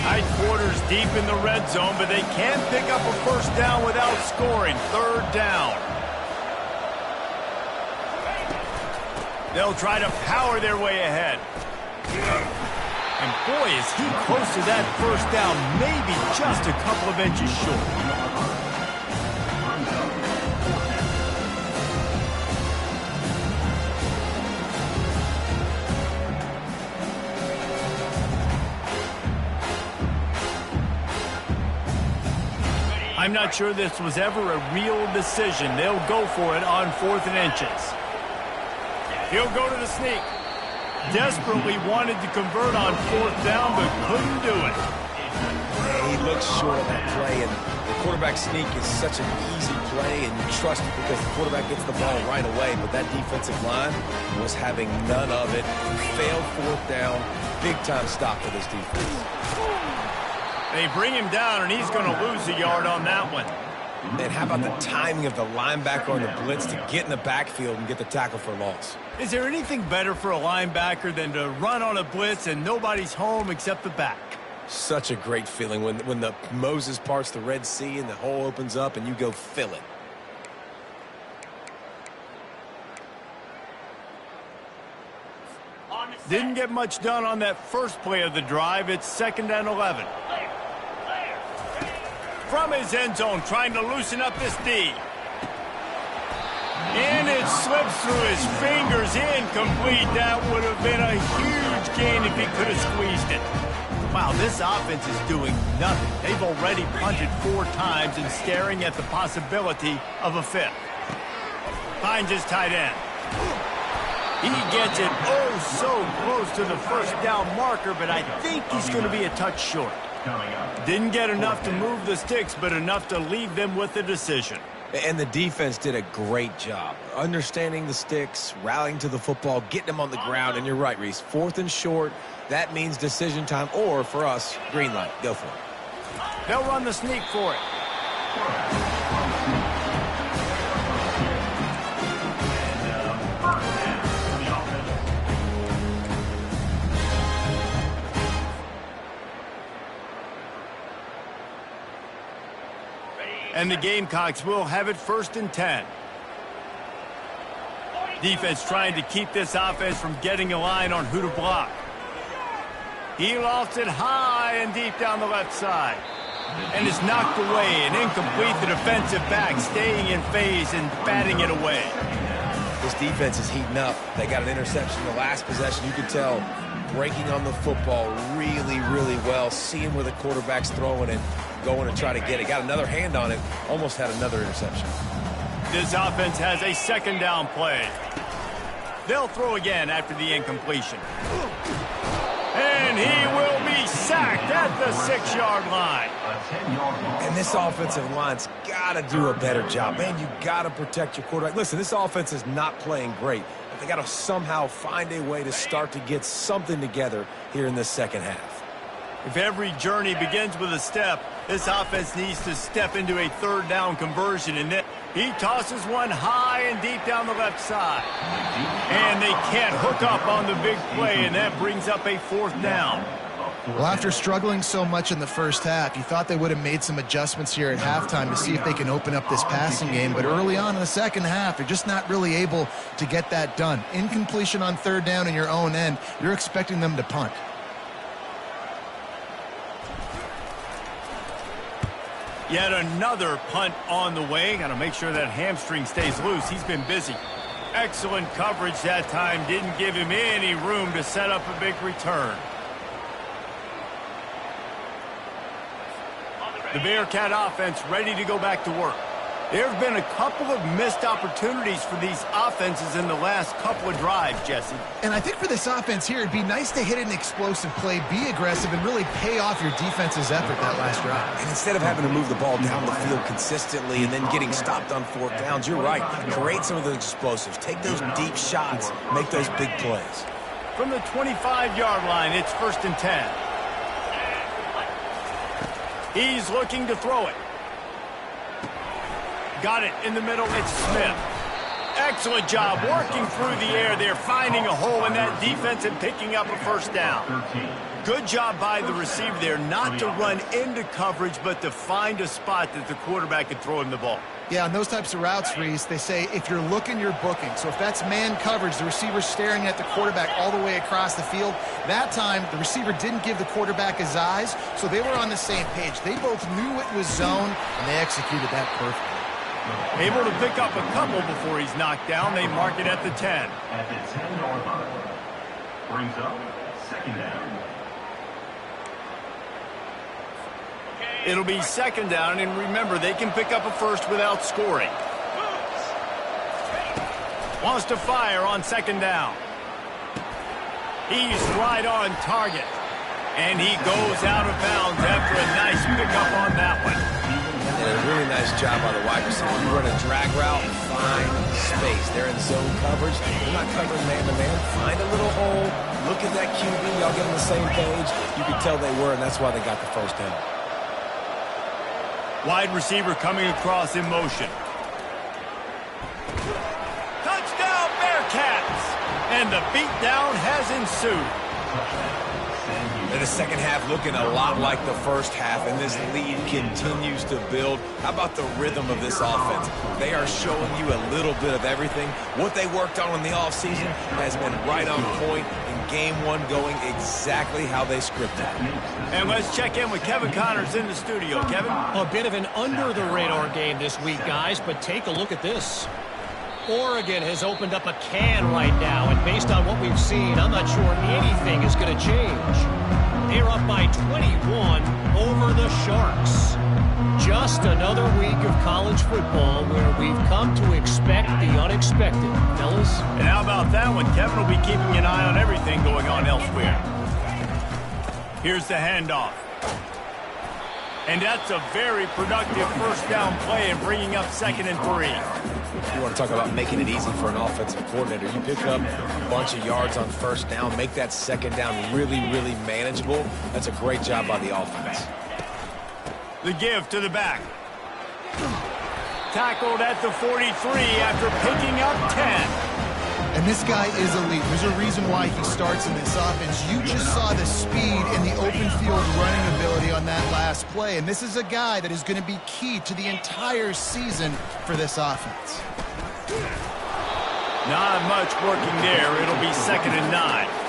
Tight quarters deep in the red zone, but they can pick up a first down without scoring. Third down. They'll try to power their way ahead. And boy, is he close to that first down, maybe just a couple of inches short. I'm not sure this was ever a real decision. They'll go for it on 4th and inches. He'll go to the sneak. Desperately wanted to convert on 4th down, but couldn't do it. Yeah, he looks short on that play, and the quarterback sneak is such an easy play, and you trust it because the quarterback gets the ball right away, but that defensive line was having none of it. Failed 4th down. Big-time stop for this defense. They bring him down, and he's going to lose a yard on that one. And how about the timing of the linebacker on the blitz to get in the backfield and get the tackle for loss? Is there anything better for a linebacker than to run on a blitz and nobody's home except the back? Such a great feeling when the Moses parts the Red Sea and the hole opens up and you go fill it. Didn't get much done on that first play of the drive. It's 2nd and 11. From his end zone, trying to loosen up this D. And it slips through his fingers, incomplete. That would have been a huge gain if he could have squeezed it. Wow, this offense is doing nothing. They've already punted 4 times and staring at the possibility of a 5th. Finds his tight end. He gets it oh so close to the first down marker, but I think he's going to be a touch short. Didn't get enough to move the sticks, but enough to leave them with the decision. And the defense did a great job understanding the sticks, rallying to the football, getting them on the ground. And you're right, Reese, 4th and short, that means decision time, or for us, green light. Go for it. They'll run the sneak for it. And the Gamecocks will have it 1st and 10. Defense trying to keep this offense from getting a line on who to block. He lofts it high and deep down the left side. And is knocked away and incomplete. The defensive back staying in phase and batting it away. This defense is heating up. They got an interception the last possession. You could tell breaking on the football really, really well. Seeing where the quarterback's throwing it, going to try to get it. Got another hand on it. Almost had another interception. This offense has a 2nd down play. They'll throw again after the incompletion. And he will be sacked at the 6-yard line. And this offensive line's got to do a better job. Man, you got to protect your quarterback. Listen, this offense is not playing great, but they got to somehow find a way to start to get something together here in the second half. If every journey begins with a step, this offense needs to step into a 3rd down conversion. And then he tosses one high and deep down the left side. And they can't hook up on the big play, and that brings up a 4th down. Well, after struggling so much in the first half, you thought they would have made some adjustments here at halftime to see if they can open up this passing game. But early on in the second half, they're just not really able to get that done. Incompletion on 3rd down in your own end, you're expecting them to punt. Yet another punt on the way. Got to make sure that hamstring stays loose. He's been busy. Excellent coverage that time. Didn't give him any room to set up a big return. The Bearcat offense ready to go back to work. There have been a couple of missed opportunities for these offenses in the last couple of drives, Jesse. And I think for this offense here, it'd be nice to hit an explosive play, be aggressive, and really pay off your defense's effort that last drive. And instead of having to move the ball down the field consistently and then getting stopped on 4th downs, you're right. Create some of those explosives. Take those deep shots. Make those big plays. From the 25-yard line, it's 1st and 10. He's looking to throw it. Got it in the middle. It's Smith. Excellent job working through the air there, finding a hole in that defense and picking up a 1st down. Good job by the receiver there, not to run into coverage, but to find a spot that the quarterback could throw him the ball. Yeah, on those types of routes, Reese, they say if you're looking, you're booking. So if that's man coverage, the receiver's staring at the quarterback all the way across the field. That time, the receiver didn't give the quarterback his eyes, so they were on the same page. They both knew it was zone, and they executed that perfectly. Able to pick up a couple before he's knocked down. They mark it at the 10. At the 10-yard line. Brings up 2nd down. It'll be 2nd down, and remember, they can pick up a 1st without scoring. Wants to fire on 2nd down. He's right on target. And he goes out of bounds after a nice pickup on that one. And a really nice job by the wide receiver. You run a drag route, find space. They're in zone coverage. They're not covering man-to-man. Find a little hole. Look at that QB. Y'all get on the same page. You could tell they were, and that's why they got the 1st down. Wide receiver coming across in motion. Touchdown, Bearcats! And the beatdown has ensued. And the second half looking a lot like the first half, and this lead continues to build. How about the rhythm of this offense? They are showing you a little bit of everything. What they worked on in the offseason has been right on point, and game one going exactly how they scripted. And let's check in with Kevin Connors in the studio. Kevin? A bit of an under-the-radar game this week, guys, but take a look at this. Oregon has opened up a can right now, and based on what we've seen, I'm not sure anything is going to change. They're up by 21 over the Sharks. Just another week of college football where we've come to expect the unexpected, fellas. And how about that one? Kevin will be keeping an eye on everything going on elsewhere. Here's the handoff. And that's a very productive first down play and bringing up 2nd and 3. You want to talk about making it easy for an offensive coordinator. You pick up a bunch of yards on first down, make that 2nd down really, really manageable. That's a great job by the offense. The give to the back. Tackled at the 43 after picking up 10. And this guy is elite. There's a reason why he starts in this offense. You just saw the speed and the open field running ability on that last play. And this is a guy that is going to be key to the entire season for this offense. Not much working there. It'll be 2nd and 9.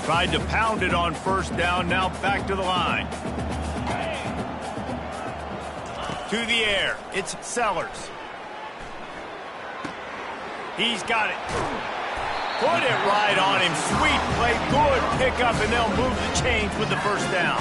Tried to pound it on first down, now back to the line. To the air, it's Sellers. He's got it. Put it right on him. Sweet play, good pickup, and they'll move the chains with the first down.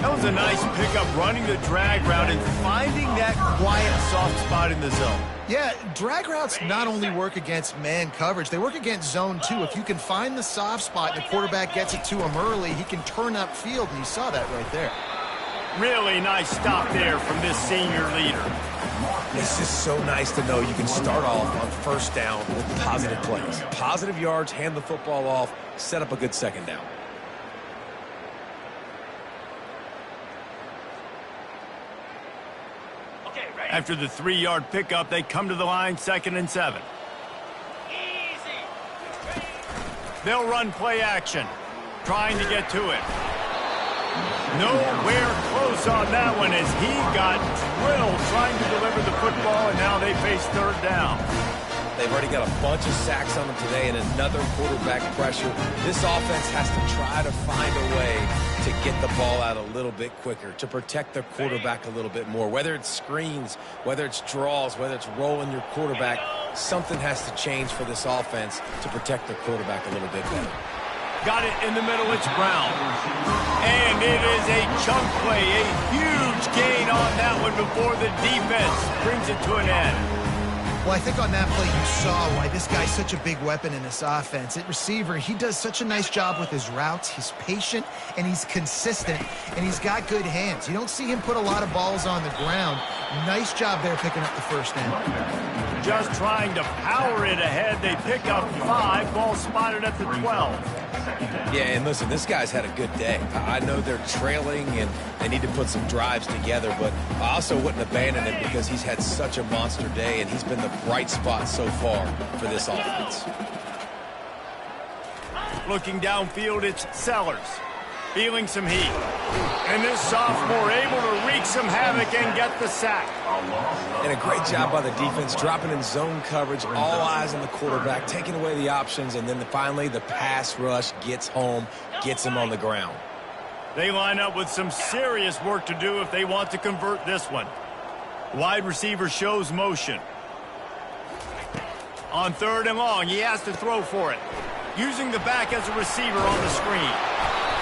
That was a nice pickup, running the drag route and finding that quiet, soft spot in the zone. Yeah, drag routes not only work against man coverage, they work against zone too. If you can find the soft spot and the quarterback gets it to him early, he can turn upfield, and you saw that right there. Really nice stop there from this senior leader. It's just so nice to know you can start off on first down with positive plays. Positive yards, hand the football off, set up a good 2nd down. After the 3-yard pickup, they come to the line, 2nd and 7. They'll run play action, trying to get to it. Nowhere close on that one as he got drilled trying to deliver the football, and now they face 3rd down. They've already got a bunch of sacks on them today and another quarterback pressure. This offense has to try to find a way to get the ball out a little bit quicker, to protect their quarterback a little bit more. Whether it's screens, whether it's draws, whether it's rolling your quarterback, something has to change for this offense to protect their quarterback a little bit better. Got it in the middle, it's Brown. And it is a chunk play, a huge gain on that one before the defense brings it to an end. Well, I think on that play you saw why this guy's such a big weapon in this offense. At receiver, he does such a nice job with his routes. He's patient, and he's consistent, and he's got good hands. You don't see him put a lot of balls on the ground. Nice job there picking up the first down. Just trying to power it ahead. They pick up 5. Ball spotted at the 12. Yeah, and listen, this guy's had a good day. I know they're trailing and they need to put some drives together, but I also wouldn't abandon him because he's had such a monster day and he's been the bright spot so far for this offense. Looking downfield, it's Sellers. Feeling some heat. And this sophomore able to wreak some havoc and get the sack. And a great job by the defense, dropping in zone coverage, all eyes on the quarterback, taking away the options, and then finally the pass rush gets home, gets him on the ground. They line up with some serious work to do if they want to convert this one. Wide receiver shows motion. On 3rd and long, he has to throw for it. Using the back as a receiver on the screen.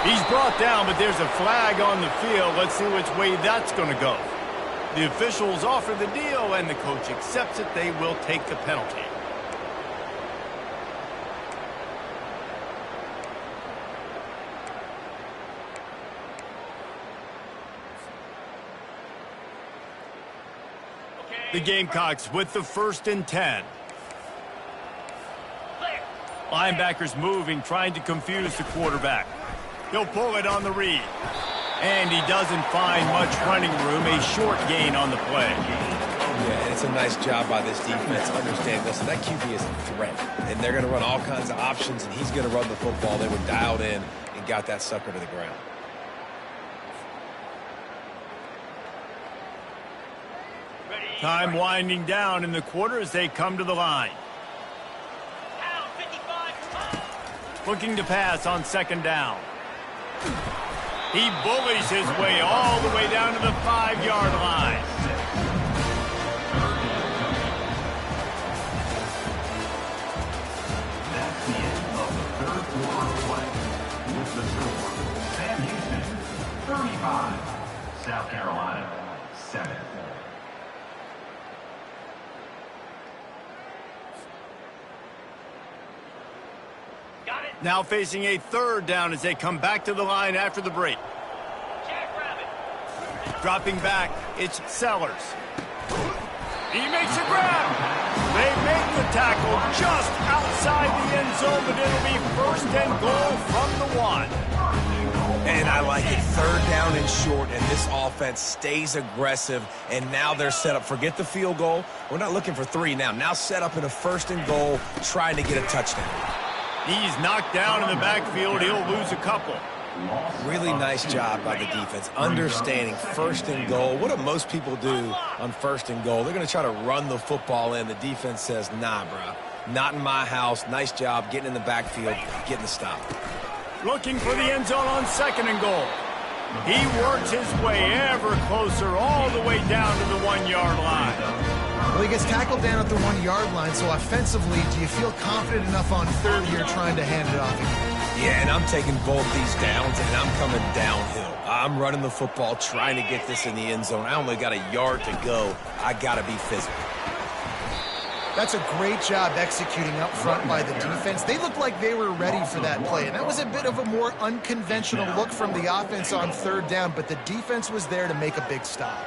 He's brought down, but there's a flag on the field. Let's see which way that's going to go. The officials offer the deal, and the coach accepts it. They will take the penalty. The Gamecocks with the 1st and 10. Linebackers moving, trying to confuse the quarterback. He'll pull it on the read. And he doesn't find much running room. A short gain on the play. Yeah, and it's a nice job by this defense. Understand, listen, that QB is a threat. And they're going to run all kinds of options, and he's going to run the football. They were dialed in and got that sucker to the ground. Time winding down in the quarter as they come to the line. Looking to pass on 2nd down. He bullies his way all the way down to the 5-yard line. That's the end of the third quarter of play. With the score, Sam Houston, 35. South Carolina, 7. Got it. Now facing a 3rd down as they come back to the line after the break. Jackrabbit. Dropping back, it's Sellers. He makes a grab. They make the tackle just outside the end zone, but it'll be 1st and goal from the 1. And I like it. 3rd down and short, and this offense stays aggressive, and now they're set up. Forget the field goal. We're not looking for 3 now. Now set up in a 1st and goal, trying to get a touchdown. He's knocked down in the backfield. He'll lose a couple. Really nice job by the defense, understanding 1st and goal. What do most people do on 1st and goal? They're going to try to run the football in. The defense says, nah, bro, not in my house. Nice job getting in the backfield, getting the stop. Looking for the end zone on 2nd and goal. He works his way ever closer all the way down to the 1-yard line. Well, he gets tackled down at the 1-yard line, so offensively, do you feel confident enough on 3rd here trying to hand it off again? Yeah, and I'm taking both these downs, and I'm coming downhill. I'm running the football, trying to get this in the end zone. I only got a yard to go. I got to be physical. That's a great job executing up front by the defense. They looked like they were ready for that play, and that was a bit of a more unconventional look from the offense on 3rd down, but the defense was there to make a big stop.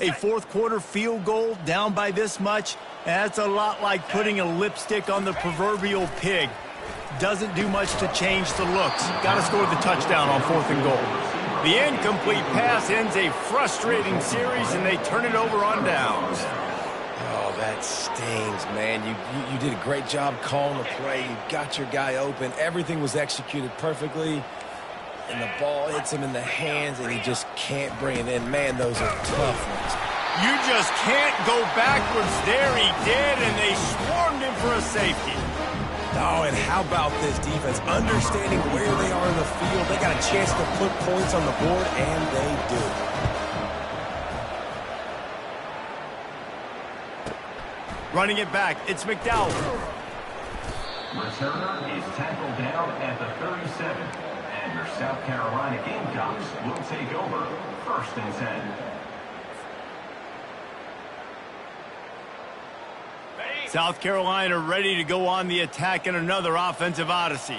A 4th quarter field goal down by this much, that's a lot like putting a lipstick on the proverbial pig. Doesn't do much to change the looks. Got to score the touchdown on 4th and goal. The incomplete pass ends a frustrating series, and they turn it over on downs. Oh, that stings, man. You did a great job calling the play. You got your guy open. Everything was executed perfectly. And the ball hits him in the hands, and he just can't bring it in. Man, those are tough ones. You just can't go backwards there. He did, and they swarmed him for a safety. Oh, and how about this defense? Understanding where they are in the field. They got a chance to put points on the board, and they do. Running it back, it's McDowell. Returner is tackled down at the 37. And your South Carolina Gamecocks will take over 1st and 10. South Carolina ready to go on the attack in another offensive odyssey.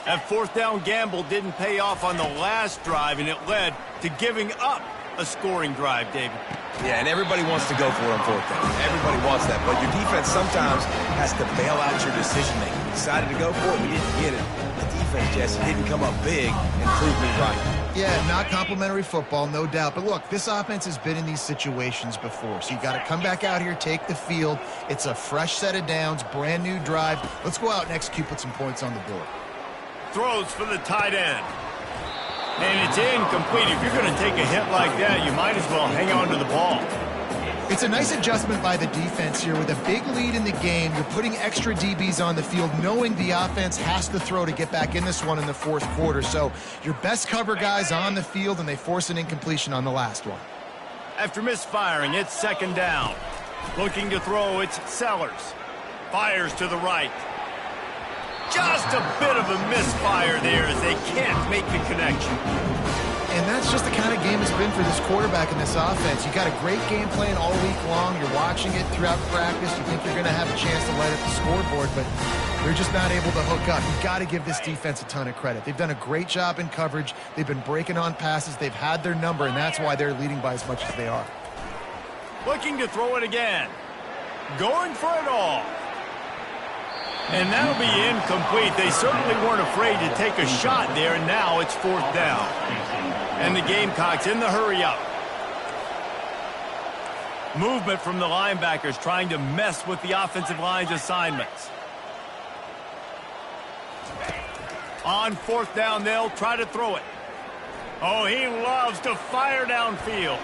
That 4th down gamble didn't pay off on the last drive, and it led to giving up a scoring drive, David. Yeah, and everybody wants to go for it on 4th down. Everybody wants that, but your defense sometimes has to bail out your decision-making. We decided to go for it, we didn't get it. The defense, Jesse, didn't come up big and prove me right. Yeah, not complimentary football, no doubt. But look, this offense has been in these situations before, so you got to come back out here, take the field. It's a fresh set of downs, brand new drive. Let's go out and execute, put some points on the board. Throws for the tight end. And it's incomplete. If you're going to take a hit like that, you might as well hang on to the ball. It's a nice adjustment by the defense here. With a big lead in the game, you're putting extra DBs on the field, knowing the offense has to throw to get back in this one in the 4th quarter. So your best cover guys on the field, and they force an incompletion on the last one. After misfiring, it's 2nd down. Looking to throw, it's Sellers. Fires to the right. Just a bit of a misfire there as they can't make the connection. And that's just the kind of game it's been for this quarterback in this offense. You got a great game plan all week long. You're watching it throughout practice. You think you're going to have a chance to light up the scoreboard, but they're just not able to hook up. You've got to give this defense a ton of credit. They've done a great job in coverage. They've been breaking on passes. They've had their number, and that's why they're leading by as much as they are. Looking to throw it again. Going for it all. And that'll be incomplete. They certainly weren't afraid to take a shot there, and now it's 4th down. And the Gamecocks in the hurry-up. Movement from the linebackers trying to mess with the offensive line's assignments. On 4th down, they'll try to throw it. Oh, he loves to fire downfield.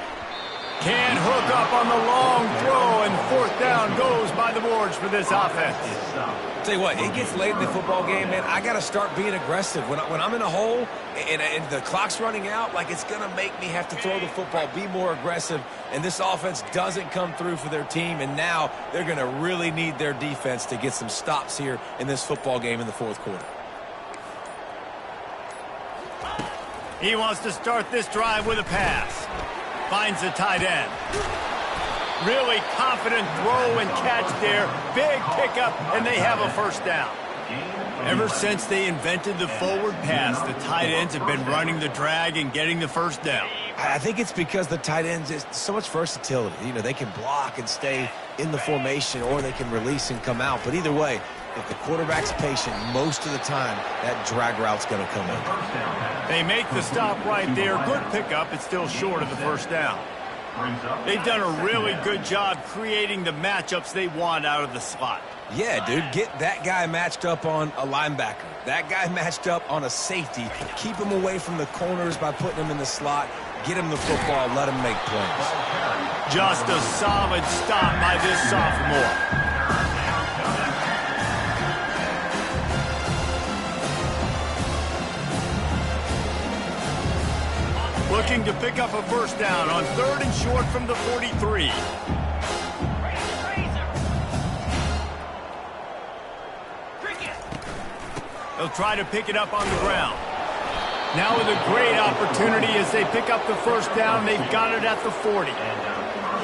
Can't hook up on the long throw, and fourth down goes by the boards for this offense. Tell you what, it gets late in the football game, man. I got to start being aggressive. When I'm in a hole and the clock's running out, like, it's going to make me have to throw the football, be more aggressive, and this offense doesn't come through for their team, and now they're going to really need their defense to get some stops here in this football game in the fourth quarter. He wants to start this drive with a pass. Finds the tight end. Really confident throw and catch there. Big pickup, and they have a first down. Ever since they invented the forward pass, the tight ends have been running the drag and getting the first down. I think it's because the tight ends is so much versatility. You know, they can block and stay in the formation, or they can release and come out. But either way, if the quarterback's patient, most of the time, that drag route's going to come in. They make the stop right there. Good pickup. It's still short of the first down. They've done a really good job creating the matchups they want out of the slot. Yeah, dude, get that guy matched up on a linebacker. That guy matched up on a safety. Keep him away from the corners by putting him in the slot. Get him the football. Let him make plays. Just a solid stop by this sophomore. Looking to pick up a first down on third and short from the 43. They'll try to pick it up on the ground. Now with a great opportunity as they pick up the first down. They've got it at the 40.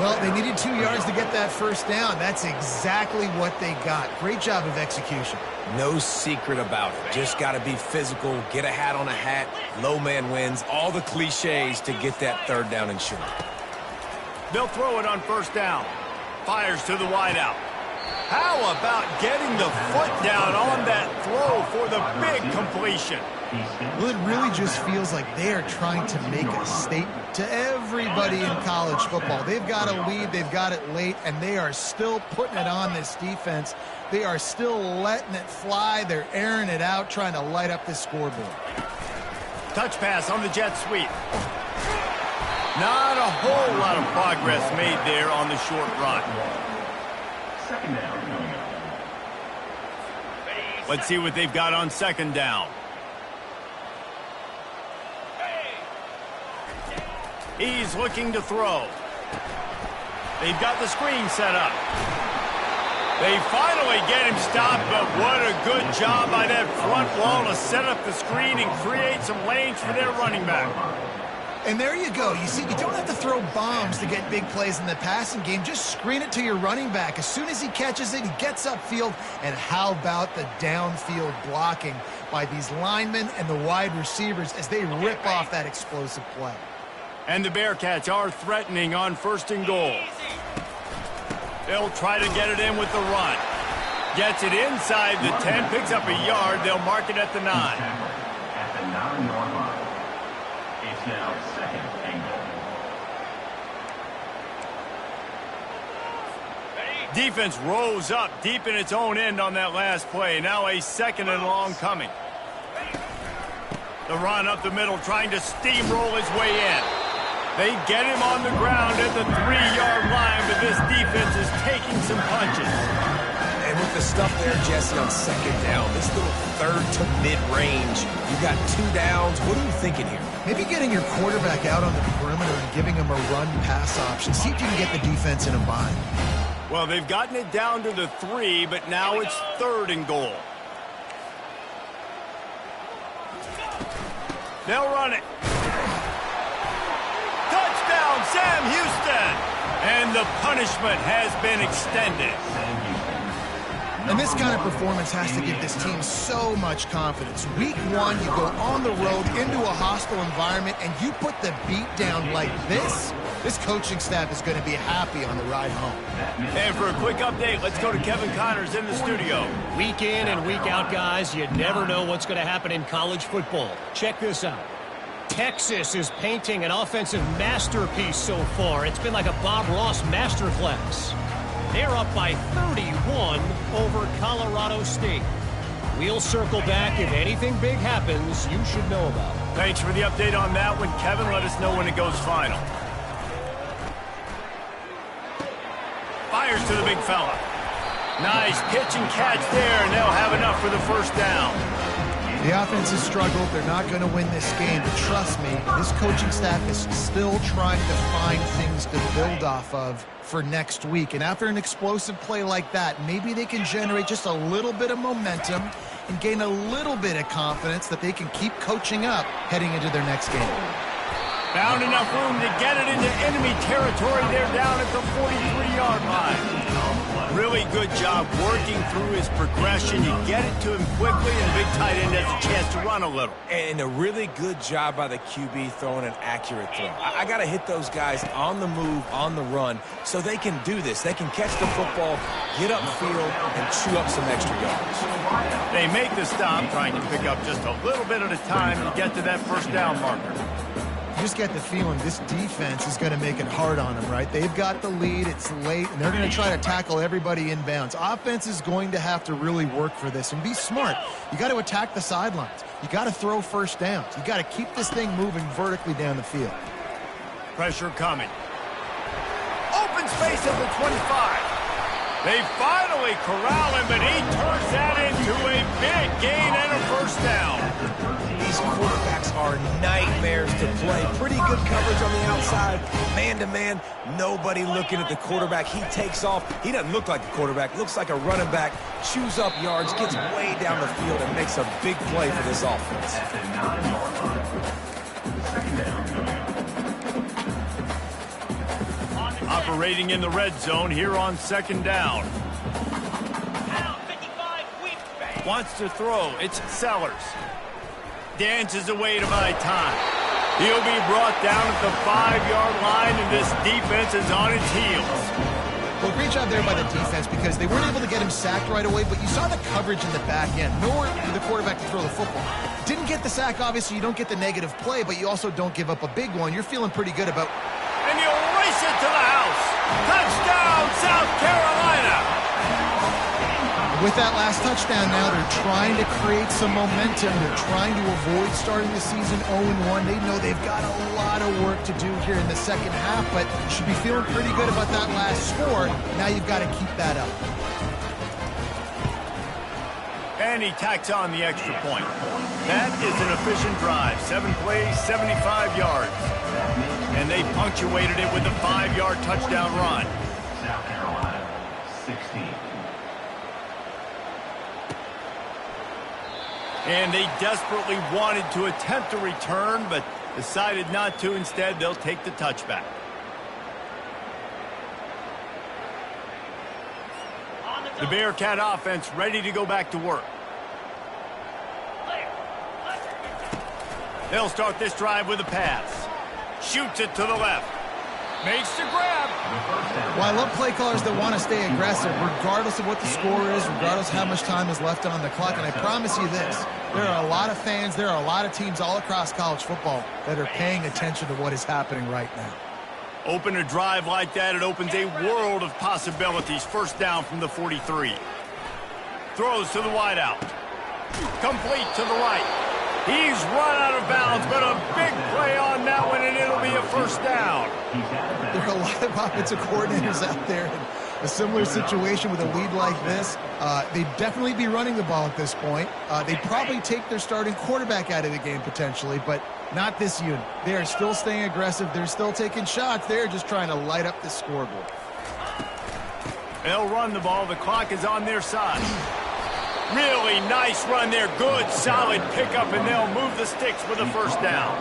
Well, they needed 2 yards to get that first down. That's exactly what they got. Great job of execution. No secret about it. Just got to be physical, get a hat on a hat, low man wins, all the cliches to get that third down and short. They'll throw it on first down. Fires to the wideout. How about getting the foot down on that throw for the big completion? Well, it really just feels like they are trying to make a statement to everybody in college football. They've got a lead, they've got it late, and they are still putting it on this defense. They are still letting it fly. They're airing it out, trying to light up this scoreboard. Touch pass on the jet sweep. Not a whole lot of progress made there on the short run. Second down. Let's see what they've got on second down. He's looking to throw. They've got the screen set up. They finally get him stopped, but what a good job by that front wall to set up the screen and create some lanes for their running back. And there you go. You see, you don't have to throw bombs to get big plays in the passing game. Just screen it to your running back. As soon as he catches it, he gets upfield. And how about the downfield blocking by these linemen and the wide receivers as they rip off that explosive play. And the Bearcats are threatening on first and goal. They'll try to get it in with the run. Gets it inside the 10, picks up a yard. They'll mark it at the 9. At the 9-yard line. It's now second and goal. Defense rose up deep in its own end on that last play. Now a second and long coming. The run up the middle, trying to steamroll his way in. They get him on the ground at the 3-yard line, but this defense is taking some punches. And with the stuff there, Jesse, on second down, this little third to mid-range, you got 2 downs. What are you thinking here? Maybe getting your quarterback out on the perimeter and giving him a run-pass option. See if you can get the defense in a bind. Well, they've gotten it down to the 3, but now it's third and goal. They'll run it. Touchdown, Sam Houston. And the punishment has been extended. And this kind of performance has to give this team so much confidence. Week 1, you go on the road into a hostile environment, and you put the beat down like this. This coaching staff is going to be happy on the ride home. And for a quick update, let's go to Kevin Connors in the studio. Week in and week out, guys, you never know what's going to happen in college football. Check this out. Texas is painting an offensive masterpiece so far. It's been like a Bob Ross masterclass. They're up by 31 over Colorado State. We'll circle back. If anything big happens, you should know about it. Thanks for the update on that one, Kevin. Let us know when it goes final. to the big fella. Nice pitch and catch there, and they'll have enough for the first down. The offense has struggled. They're not going to win this game, but trust me, this coaching staff is still trying to find things to build off of for next week. And after an explosive play like that, maybe they can generate just a little bit of momentum and gain a little bit of confidence that they can keep coaching up heading into their next game. Found enough room to get it into enemy territory. They're down at the 43-yard line. Really good job working through his progression. You get it to him quickly, and the big tight end has a chance to run a little. And a really good job by the QB throwing an accurate throw. I got to hit those guys on the move, on the run, so they can do this. They can catch the football, get upfield, and chew up some extra yards. They make the stop, trying to pick up just a little bit at a time to get to that first down marker. You just get the feeling this defense is going to make it hard on them, right? They've got the lead, it's late, and they're going to try to tackle everybody inbounds. Offense is going to have to really work for this and be smart. You got to attack the sidelines. You got to throw first downs. You got to keep this thing moving vertically down the field. Pressure coming. Open space at the 25. They finally corral him, but he turns that into a big gain and a first down. These quarterbacks are nightmares to play. Pretty good coverage on the outside. Man-to-man, nobody looking at the quarterback. He takes off. He doesn't look like a quarterback. Looks like a running back. Chews up yards, gets way down the field, and makes a big play for this offense. Operating in the red zone here on second down. Wants to throw. It's Sellers. Dances away to buy time. He'll be brought down at the 5-yard line, and this defense is on its heels. Well, great job there by the defense because they weren't able to get him sacked right away, but you saw the coverage in the back end. Nowhere for the quarterback to throw the football. Didn't get the sack, obviously. You don't get the negative play, but you also don't give up a big one. You're feeling pretty good about... And he'll race it to the house. Touchdown, South Carolina. With that last touchdown now, they're trying to create some momentum. They're trying to avoid starting the season 0-1. They know they've got a lot of work to do here in the second half, but you should be feeling pretty good about that last score. Now you've got to keep that up. And he tacks on the extra point. That is an efficient drive. 7 plays, 75 yards. And they punctuated it with a 5-yard touchdown run. South Carolina, 16. And they desperately wanted to attempt a return, but decided not to. Instead, they'll take the touchback. The Bearcat offense ready to go back to work. They'll start this drive with a pass. Shoots it to the left. Makes the grab. Well, I love play callers that want to stay aggressive, regardless of what the score is, regardless of how much time is left on the clock. And I promise you this, there are a lot of fans, there are a lot of teams all across college football that are paying attention to what is happening right now. Open a drive like that, it opens a world of possibilities. First down from the 43. Throws to the wideout. Complete to the right. He's run out of bounds, but a big play on that one, and it'll be a first down. There are a lot of offensive coordinators out there in a similar situation with a lead like this. They'd definitely be running the ball at this point. They'd probably take their starting quarterback out of the game potentially, but not this unit. They are still staying aggressive. They're still taking shots. They're just trying to light up the scoreboard. They'll run the ball. The clock is on their side. Really nice run there. Good, solid pickup, and they'll move the sticks with a first down.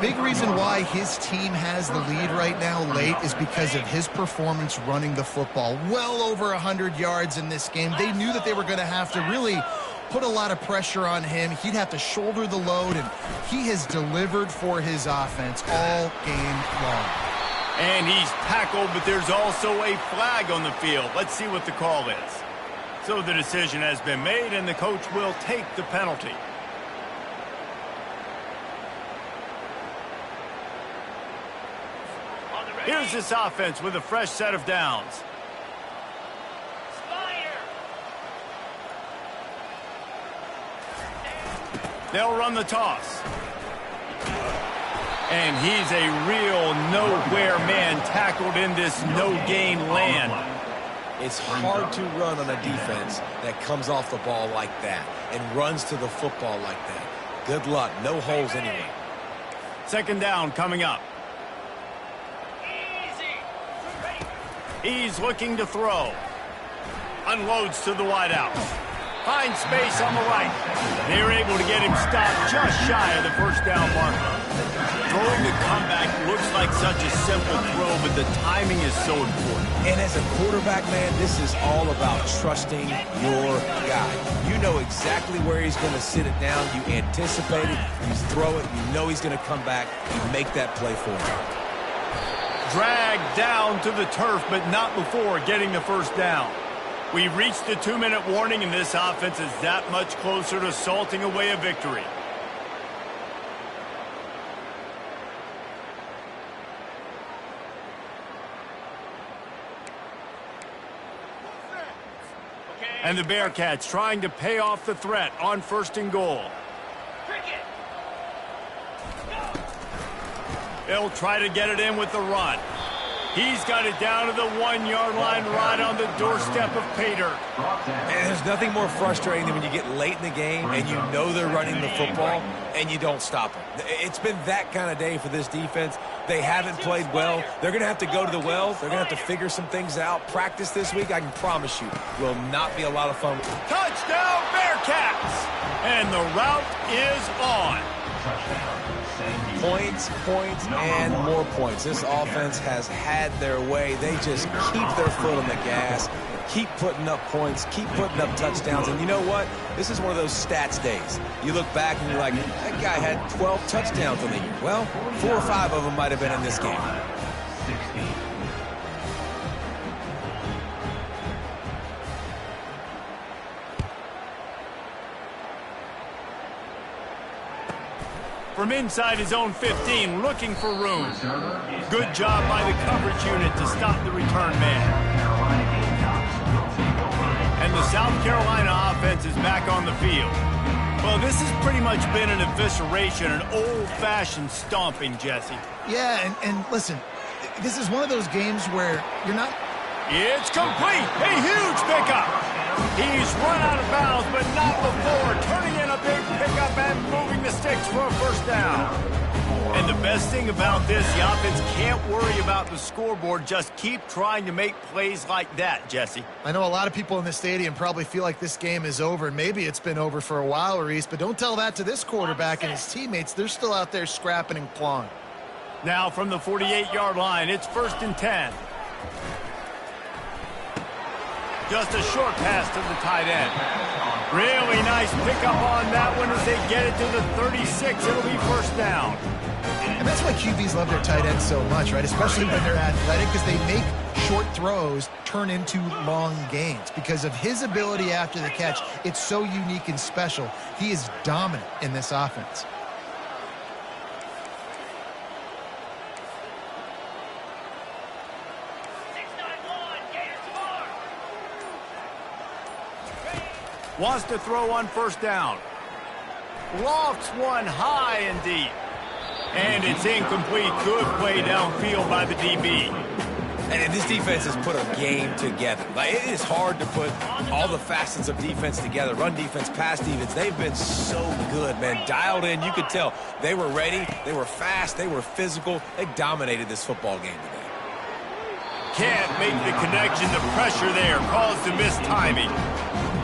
Big reason why his team has the lead right now late is because of his performance running the football. Well over 100 yards in this game. They knew that they were going to have to really put a lot of pressure on him. He'd have to shoulder the load, and he has delivered for his offense all game long. And he's tackled, but there's also a flag on the field. Let's see what the call is. So the decision has been made, and the coach will take the penalty. Here's this offense with a fresh set of downs. They'll run the toss. And he's a real nowhere man tackled in this no-gain land. It's hard to run on a defense that comes off the ball like that and runs to the football like that. Good luck. No holes anyway. Second down coming up. He's looking to throw. Unloads to the wideout. Finds space on the right. They're able to get him stopped just shy of the first down marker. Throwing the comeback looks like such a simple throw, but the timing is so important. And as a quarterback, man, this is all about trusting your guy. You know exactly where he's going to sit it down. You anticipate it. You throw it. You know he's going to come back. You make that play for him. Dragged down to the turf, but not before getting the first down. We reached the 2-minute warning, and this offense is that much closer to salting away a victory. And the Bearcats trying to pay off the threat on 1st and goal. They'll try to get it in with the run. He's got it down to the 1-yard line right on the doorstep of Pater. And there's nothing more frustrating than when you get late in the game and you know they're running the football and you don't stop them. It's been that kind of day for this defense. They haven't played well. They're going to have to go to the well. They're going to have to figure some things out. Practice this week, I can promise you, will not be a lot of fun. Touchdown, Bearcats! And the route is on. Points, points, and more points. This offense has had their way. They just keep their foot on the gas, keep putting up points, keep putting up touchdowns. And you know what? This is one of those stats days. You look back and you're like, that guy had 12 touchdowns on the year. Well, 4 or 5 of them might have been in this game. From inside his own 15, looking for room. Good job by the coverage unit to stop the return man. And the South Carolina offense is back on the field. Well, this has pretty much been an evisceration, an old-fashioned stomping, Jesse. Yeah, and listen, this is one of those games where you're not... It's complete! A huge pickup! He's run out of bounds, but not before turning in a big pickup and moving the sticks for a first down. And the best thing about this, the offense can't worry about the scoreboard. Just keep trying to make plays like that, Jesse. I know a lot of people in the stadium probably feel like this game is over, and maybe it's been over for a while, Reese, but don't tell that to this quarterback and his teammates. They're still out there scrapping and clawing. Now from the 48-yard line, it's 1st and 10. Just a short pass to the tight end. Really nice pickup on that one as they get it to the 36. It'll be first down. And that's why QBs love their tight ends so much, right? Especially when they're athletic, because they make short throws turn into long gains. Because of his ability after the catch, it's so unique and special. He is dominant in this offense. Wants to throw on first down. Lofts one high and deep. And it's incomplete. Good play downfield by the DB. And this defense has put a game together. Like, it is hard to put all the facets of defense together. Run defense, pass defense. They've been so good, man. Dialed in. You could tell they were ready. They were fast. They were physical. They dominated this football game today. Can't make the connection. The pressure there caused a missed timing.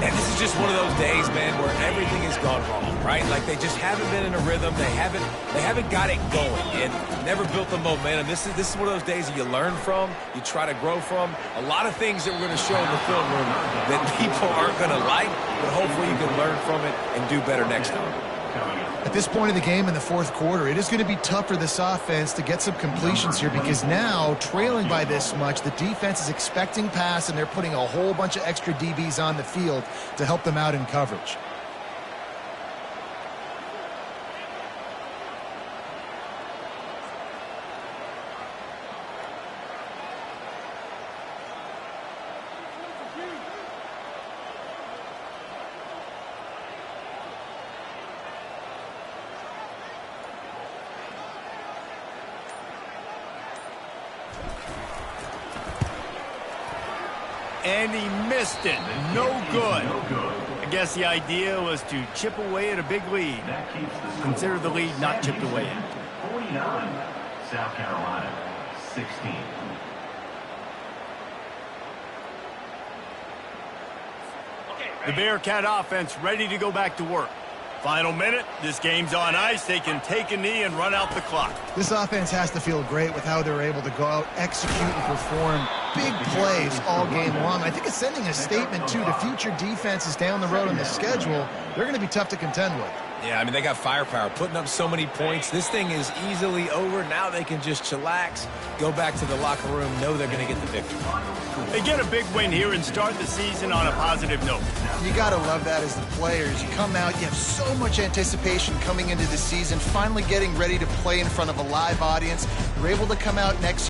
And this is just one of those days, man, where everything has gone wrong, right? Like they just haven't been in a rhythm. They haven't got it going and never built the momentum. This is one of those days that you learn from, you try to grow from. A lot of things that we're going to show in the film room that people aren't going to like, but hopefully you can learn from it and do better next time. At this point of the game in the fourth quarter, it is going to be tough for this offense to get some completions here because now, trailing by this much, the defense is expecting pass, and they're putting a whole bunch of extra DBs on the field to help them out in coverage. and he missed it. No good. No good. I guess the idea was to chip away at a big lead. That keeps the score. Consider the lead not chipped away at. 49. South Carolina, 16. The Bearcat offense ready to go back to work. Final minute, this game's on ice. They can take a knee and run out the clock. This offense has to feel great with how they're able to go out, execute, and perform big plays all game long. I think it's sending a statement, too, to future defenses down the road on the schedule. They're going to be tough to contend with. Yeah, I mean, they got firepower, putting up so many points. This thing is easily over. Now they can just chillax, go back to the locker room, know they're going to get the victory. They get a big win here and start the season on a positive note. You got to love that as the players. You come out, you have so much anticipation coming into the season, finally getting ready to play in front of a live audience. You're able to come out next